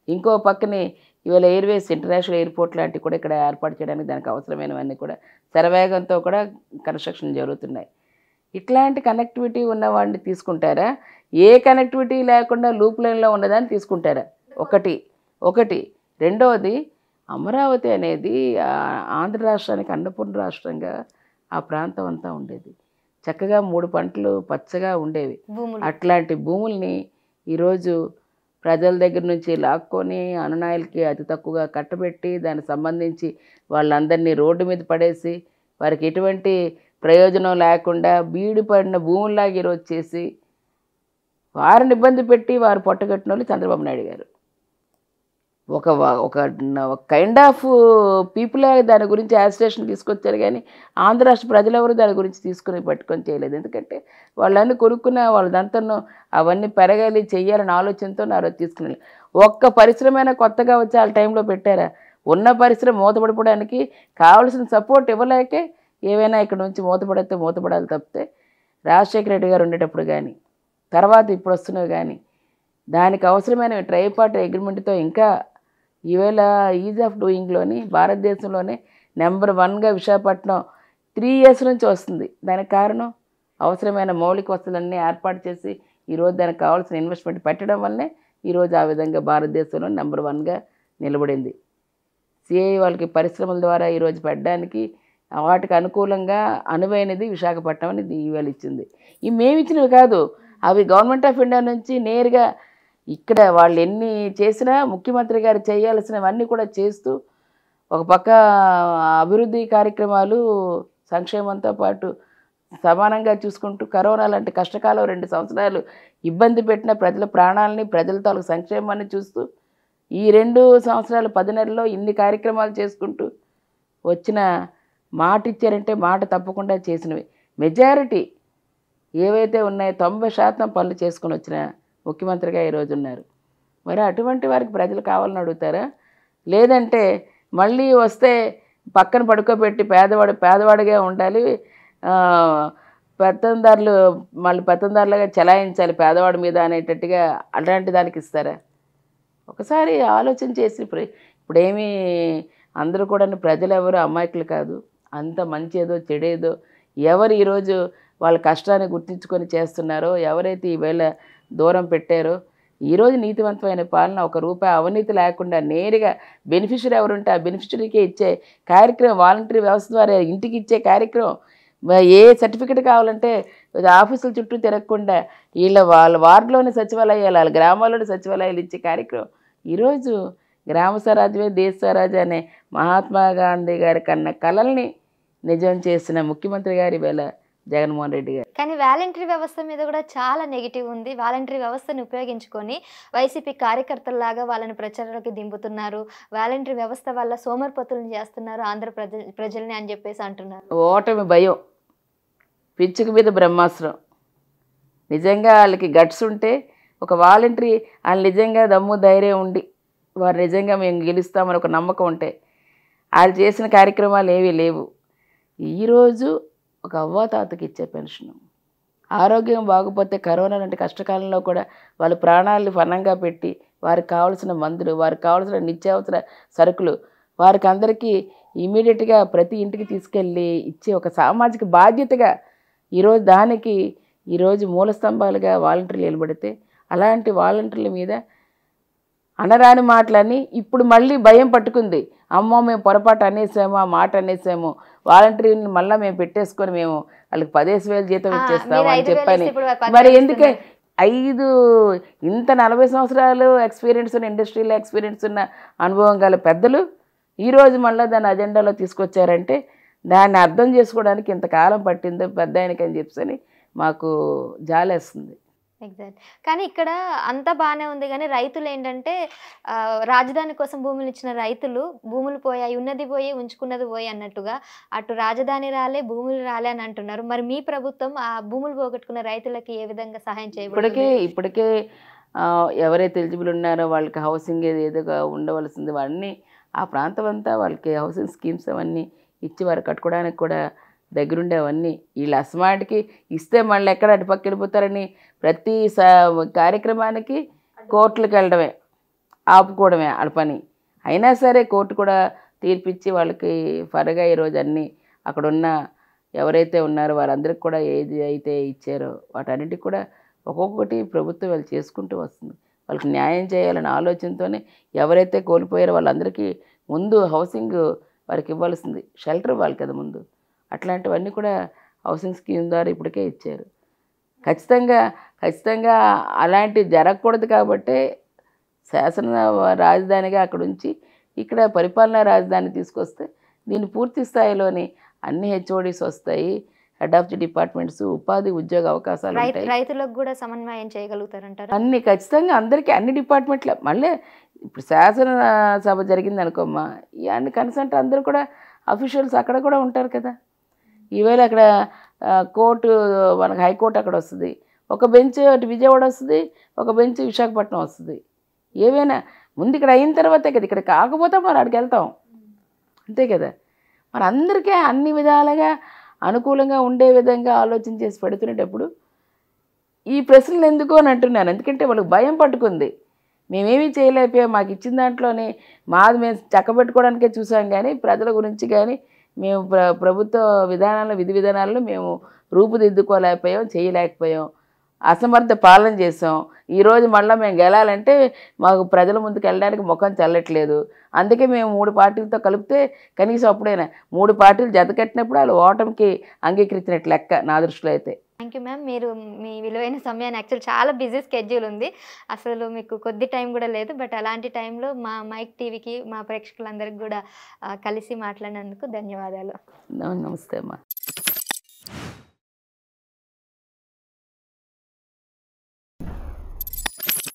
ఇంకో పక్కనే ఇవాళ ఎయిర్వేస్ ఇంటర్నేషనల్ ఎయిర్పోర్ట్ లాంటివి కూడా ఇక్కడ ఏర్పాటు చేయడానికి దానికి అవసరమైనవన్నీ కూడా శరవేగంతో కూడా కన్స్ట్రక్షన్ జరుగుతున్నాయి. ఇట్లాంటి కనెక్టివిటీ ఉన్న వాడిని తీసుకుంటారా, ఏ కనెక్టివిటీ లేకుండా లూప్ లైన్లో ఉన్నదాన్ని తీసుకుంటారా? ఒకటి రెండవది, అమరావతి అనేది ఆంధ్ర రాష్ట్రానికి అన్నపూర్ణ రాష్ట్రంగా ఆ ప్రాంతం అంతా ఉండేది. చక్కగా 3 పంటలు పచ్చగా ఉండేవి. అట్లాంటి భూముల్ని ఈరోజు ప్రజల దగ్గర నుంచి లాక్కొని అనునాయులకి అతి తక్కువగా కట్టబెట్టి దానికి సంబంధించి వాళ్ళందరినీ రోడ్డు మీద పడేసి వారికి ఎటువంటి ప్రయోజనం లేకుండా బీడిపడిన భూముల్లాగా ఈరోజు చేసి వారిని ఇబ్బంది పెట్టి వారు పొట్టగట్టిన వాళ్ళు చంద్రబాబు నాయుడు గారు. ఒక కైండ్ ఆఫ్ పీపుల్ దాని గురించి యాజిటేషన్ తీసుకొచ్చారు, కానీ ఆంధ్ర రాష్ట్ర ప్రజలెవరు దాని గురించి పట్టుకొని చేయలేదు. ఎందుకంటే వాళ్ళన్నీ కొనుక్కున్న వాళ్ళదంతా అవన్నీ పెరగాలి చెయ్యాలని ఆలోచనతో నా రోజు తీసుకుని ఒక్క పరిశ్రమ కొత్తగా వచ్చి వాళ్ళ టైంలో పెట్టారా? ఉన్న పరిశ్రమ మూతపడిపోవడానికి కావాల్సిన సపోర్ట్ ఇవ్వలేకే ఏవైనా ఇక్కడ నుంచి మూతపడితే మూతపడాలి తప్పితే రాజశేఖర రెడ్డి గారు ఉండేటప్పుడు కానీ తర్వాత ఇప్పుడు వస్తున్నవి కానీ దానికి అవసరమైన ట్రైపార్టీ అగ్రిమెంట్తో ఇంకా ఈవేళ ఈజ్ ఆఫ్ డూయింగ్లోని భారతదేశంలోనే నెంబర్ 1గా విశాఖపట్నం 3 years నుంచి వస్తుంది. దానికి కారణం అవసరమైన మౌలిక వసతులన్నీ ఏర్పాటు చేసి ఈరోజు దానికి కావాల్సిన ఇన్వెస్ట్మెంట్ పెట్టడం వల్లనే ఈరోజు ఆ విధంగా భారతదేశంలో నెంబర్ 1గా నిలబడింది. సిఐ వాళ్ళకి పరిశ్రమల ద్వారా ఈరోజు పెట్టడానికి వాటికి అనుకూలంగా అనువైనది విశాఖపట్నం అని ఈవేళ ఇచ్చింది. ఇవి మేము ఇచ్చినవి కాదు, అవి గవర్నమెంట్ ఆఫ్ ఇండియా నుంచి నేరుగా ఇక్కడ వాళ్ళు ఎన్ని చేసినా ముఖ్యమంత్రి గారు చేయాల్సినవన్నీ కూడా చేస్తూ ఒక పక్క అభివృద్ధి కార్యక్రమాలు సంక్షేమంతో పాటు సమానంగా చూసుకుంటూ కరోనా లాంటి కష్టకాలం 2 సంవత్సరాలు ఇబ్బంది పెట్టిన ప్రజల ప్రాణాలని ప్రజల తాలూకు సంక్షేమాన్ని చూస్తూ ఈ 2 సంవత్సరాలు 10 నెలల్లో ఇన్ని కార్యక్రమాలు చేసుకుంటూ వచ్చిన మాట ఇచ్చారంటే మాట తప్పకుండా చేసినవి. మెజారిటీ ఏవైతే ఉన్నాయో 90% పనులు చేసుకుని వచ్చిన ముఖ్యమంత్రిగా ఈరోజు ఉన్నారు. మరి అటువంటి వారికి ప్రజలు కావాలని అడుగుతారా? లేదంటే మళ్ళీ వస్తే పక్కన పడుకోబెట్టి పేదవాడిగా ఉండాలి, పెత్తందారులు మళ్ళీ పెత్తందారులుగా చెలాయించాలి పేదవాడి మీద అనేటట్టుగా అలాంటి దానికి ఇస్తారా? ఒకసారి ఆలోచన చేసి ఇప్పుడేమీ అందరూ కూడా ప్రజలు ఎవరు అమాయకులు కాదు, అంత మంచేదో చెడేదో ఎవరు ఈరోజు వాళ్ళ కష్టాన్ని గుర్తించుకొని చేస్తున్నారో, ఎవరైతే ఈవేళ దూరం పెట్టారో ఈరోజు నీతివంతమైన పాలన 1 రూపాయి అవినీతి లేకుండా నేరుగా బెనిఫిషరీ ఎవరుంటే ఆ బెనిఫిషరీకే ఇచ్చే కార్యక్రమం, వాలంటరీ వ్యవస్థ ద్వారా ఇంటికి ఇచ్చే కార్యక్రమం, ఏ సర్టిఫికెట్ కావాలంటే ఆఫీసుల చుట్టూ తిరగకుండా వాళ్ళ వార్డులోని సచివాలయాలు వాళ్ళ గ్రామాల్లోని సచివాలయాలు ఇచ్చే కార్యక్రమం ఈరోజు గ్రామ స్వరాజ్యమే దేశ స్వరాజ్యం అనే మహాత్మా గాంధీ గారి కన్న కలల్ని నిజం చేసిన ముఖ్యమంత్రి గారి వేళ జగన్మోహన్ రెడ్డి గారు. కానీ వాలంటరీ వ్యవస్థ మీద కూడా చాలా నెగిటివ్ ఉంది. వాలంటరీ వ్యవస్థను ఉపయోగించుకొని వైసీపీ కార్యకర్తల్లాగా వాళ్ళని ప్రచారాలకు దింపుతున్నారు, వాలంటరీ వ్యవస్థ వల్ల సోమరిపోతులను చేస్తున్నారు ఆంధ్ర ప్రజల్ని అని చెప్పేసి అంటున్నారు. ఓటమి భయం, పిచ్చుక మీద బ్రహ్మాస్త్రం. నిజంగా వాళ్ళకి గట్స్ ఉంటే ఒక వాలంటరీ వాళ్ళు నిజంగా దమ్ము ధైర్యం ఉండి వారు నిజంగా మేము గెలుస్తామని ఒక నమ్మకం ఉంటే వాళ్ళు చేసిన కార్యక్రమాలు ఏవీ లేవు. ఈరోజు ఒక అవ్వాతాతకి ఇచ్చే పెన్షను, ఆరోగ్యం బాగపోతే కరోనా లాంటి కష్టకాలంలో కూడా వాళ్ళ ప్రాణాలను ఫనంగా పెట్టి వారికి కావాల్సిన మందులు, వారికి కావాల్సిన నిత్యావసర సరుకులు వారికి అందరికీ ఇమీడియట్గా ప్రతి ఇంటికి తీసుకెళ్ళి ఇచ్చే ఒక సామాజిక బాధ్యతగా ఈరోజు దానికి ఈరోజు మూల స్తంభాలుగా వాలంటీర్లు నిలబడితే అలాంటి వాలంటీర్ల మీద అనరాని మాటలని ఇప్పుడు మళ్ళీ భయం పట్టుకుంది. అమ్మో మేము పొరపాటు అనేసాము, ఆ మాట అనేసాము, వాలంటీర్ని మళ్ళీ మేము పెట్టేసుకొని మేము వాళ్ళకి 15,000 జీతం ఇచ్చేస్తాము అని చెప్పని. మరి ఎందుకే ఇంత 40 సంవత్సరాలు ఎక్స్పీరియన్స్ ఉన్న ఇండస్ట్రీలో ఎక్స్పీరియన్స్ ఉన్న అనుభవం గల పెద్దలు ఈరోజు మళ్ళీ దాన్ని అజెండాలో తీసుకొచ్చారంటే దాన్ని అర్థం చేసుకోవడానికి ఇంతకాలం పట్టిందో పెద్ద ఆయనకి అని చెప్పని మాకు జాలేస్తుంది. ఎగ్జాక్ట్. కానీ ఇక్కడ అంతా బాగానే ఉంది, కానీ రైతులు ఏంటంటే రాజధాని కోసం భూములు ఇచ్చిన రైతులు భూములు పోయాయి, ఉన్నది పోయి ఉంచుకున్నది పోయి అన్నట్టుగా అటు రాజధాని రాలే భూములు రాలే అని అంటున్నారు. మరి మీ ప్రభుత్వం ఆ భూములు పోగొట్టుకున్న రైతులకి ఏ విధంగా సహాయం చేయబడుతుంది? ఇప్పటికే ఎవరైతే ఎలిజిబుల్ ఉన్నారో వాళ్ళకి హౌసింగ్ ఏదో ఉండవలసింది అవన్నీ ఆ ప్రాంతం అంతా వాళ్ళకి హౌసింగ్ స్కీమ్స్ అవన్నీ ఇచ్చి వారు కట్టుకోవడానికి కూడా దగ్గరుండే అవన్నీ వీళ్ళు అసమాటికి ఇస్తే మళ్ళీ ఎక్కడ అటుపక్క వెళ్ళిపోతారని ప్రతి కార్యక్రమానికి కోర్టులకు వెళ్ళడమే, ఆపుకోవడమే వాళ్ళ పని. అయినా సరే కోర్టు కూడా తీర్పిచ్చి వాళ్ళకి ఫరగా ఈరోజు అన్నీ అక్కడున్న ఎవరైతే ఉన్నారో వారందరికి కూడా ఏది అయితే ఇచ్చారో వాటన్నిటికి కూడా ఒక్కొక్కటి ప్రభుత్వం వాళ్ళు చేసుకుంటూ వస్తుంది. వాళ్ళకి న్యాయం చేయాలనే ఆలోచనతోనే ఎవరైతే కోల్పోయారో వాళ్ళందరికీ ముందు హౌసింగ్ వారికి ఇవ్వాల్సింది, షెల్టర్ ఇవ్వాలి కదా ముందు. అట్లాంటివన్నీ కూడా హౌసింగ్ స్కీమ్ ద్వారా ఇప్పటికే ఇచ్చారు. ఖచ్చితంగా అలాంటివి జరగకూడదు కాబట్టి శాసన రాజధానిగా అక్కడ ఉంచి ఇక్కడ పరిపాలనా రాజధాని తీసుకొస్తే దీన్ని పూర్తి స్థాయిలోని అన్ని హెచ్ఓడీస్ వస్తాయి, హెడ్ ఆఫ్ ది డిపార్ట్మెంట్స్, ఉపాధి ఉద్యోగ అవకాశాలు ఉంటాయి. రైతులకు కూడా సమన్వయం చేయగలుగుతారంటారు. అన్ని ఖచ్చితంగా అందరికీ అన్ని డిపార్ట్మెంట్ల మళ్ళీ ఇప్పుడు శాసనసభ జరిగింది అనుకోమ్మా, ఈ అన్ని కన్సల్ట్ అందరూ కూడా అఫీషియల్స్ అక్కడ కూడా ఉంటారు కదా. ఈవేళ అక్కడ కోర్టు మనకు హైకోర్టు అక్కడ వస్తుంది, ఒక బెంచ్ అటు విజయవాడ వస్తుంది, ఒక బెంచ్ విశాఖపట్నం వస్తుంది. ఏవైనా ముందు ఇక్కడ అయిన తర్వాతే కదా, ఇక్కడ కాకపోతే మరి అక్కడికి వెళ్తాం, అంతే కదా. మరి అందరికీ అన్ని విధాలుగా అనుకూలంగా ఉండే విధంగా ఆలోచన చేసి పెడుతునేటప్పుడు ఈ ప్రశ్నలు ఎందుకు అని అంటున్నాను. ఎందుకంటే వాళ్ళకి భయం పట్టుకుంది, మేమేమీ చేయలేకపోయాం, మాకు ఇచ్చిన దాంట్లోనే మాది మేము చక్కబెట్టుకోవడానికే చూసాం, కానీ ప్రజల గురించి కానీ మేము ప్రభుత్వ విధానాలను విధి విధానాలను మేము రూపుదిద్దుకోలేకపోయాం, చేయలేకపోయాం, అసమర్థ పాలన చేసాం. ఈరోజు మళ్ళీ మేము గెలాలంటే మాకు ప్రజల ముందుకు వెళ్ళడానికి ముఖం చల్లట్లేదు. అందుకే మేము 3 పార్టీలతో కలిపితే కనీసం అప్పుడైనా 3 పార్టీలు జతకట్టినప్పుడు వాళ్ళు ఓటమికి అంగీకరించినట్టు లెక్క నా దృష్టిలో అయితే. Thank you ma'am. మీరు మీ విలువైన సమయాన్ని, యాక్చువల్ చాలా బిజీ స్కెడ్యూల్ ఉంది, అసలు మీకు కొద్ది టైం కూడా లేదు, బట్ అలాంటి టైంలో మా మైక్ టీవీకి మా ప్రేక్షకులందరికీ కూడా కలిసి మాట్లాడినందుకు ధన్యవాదాలు. నమస్తే అమ్మా.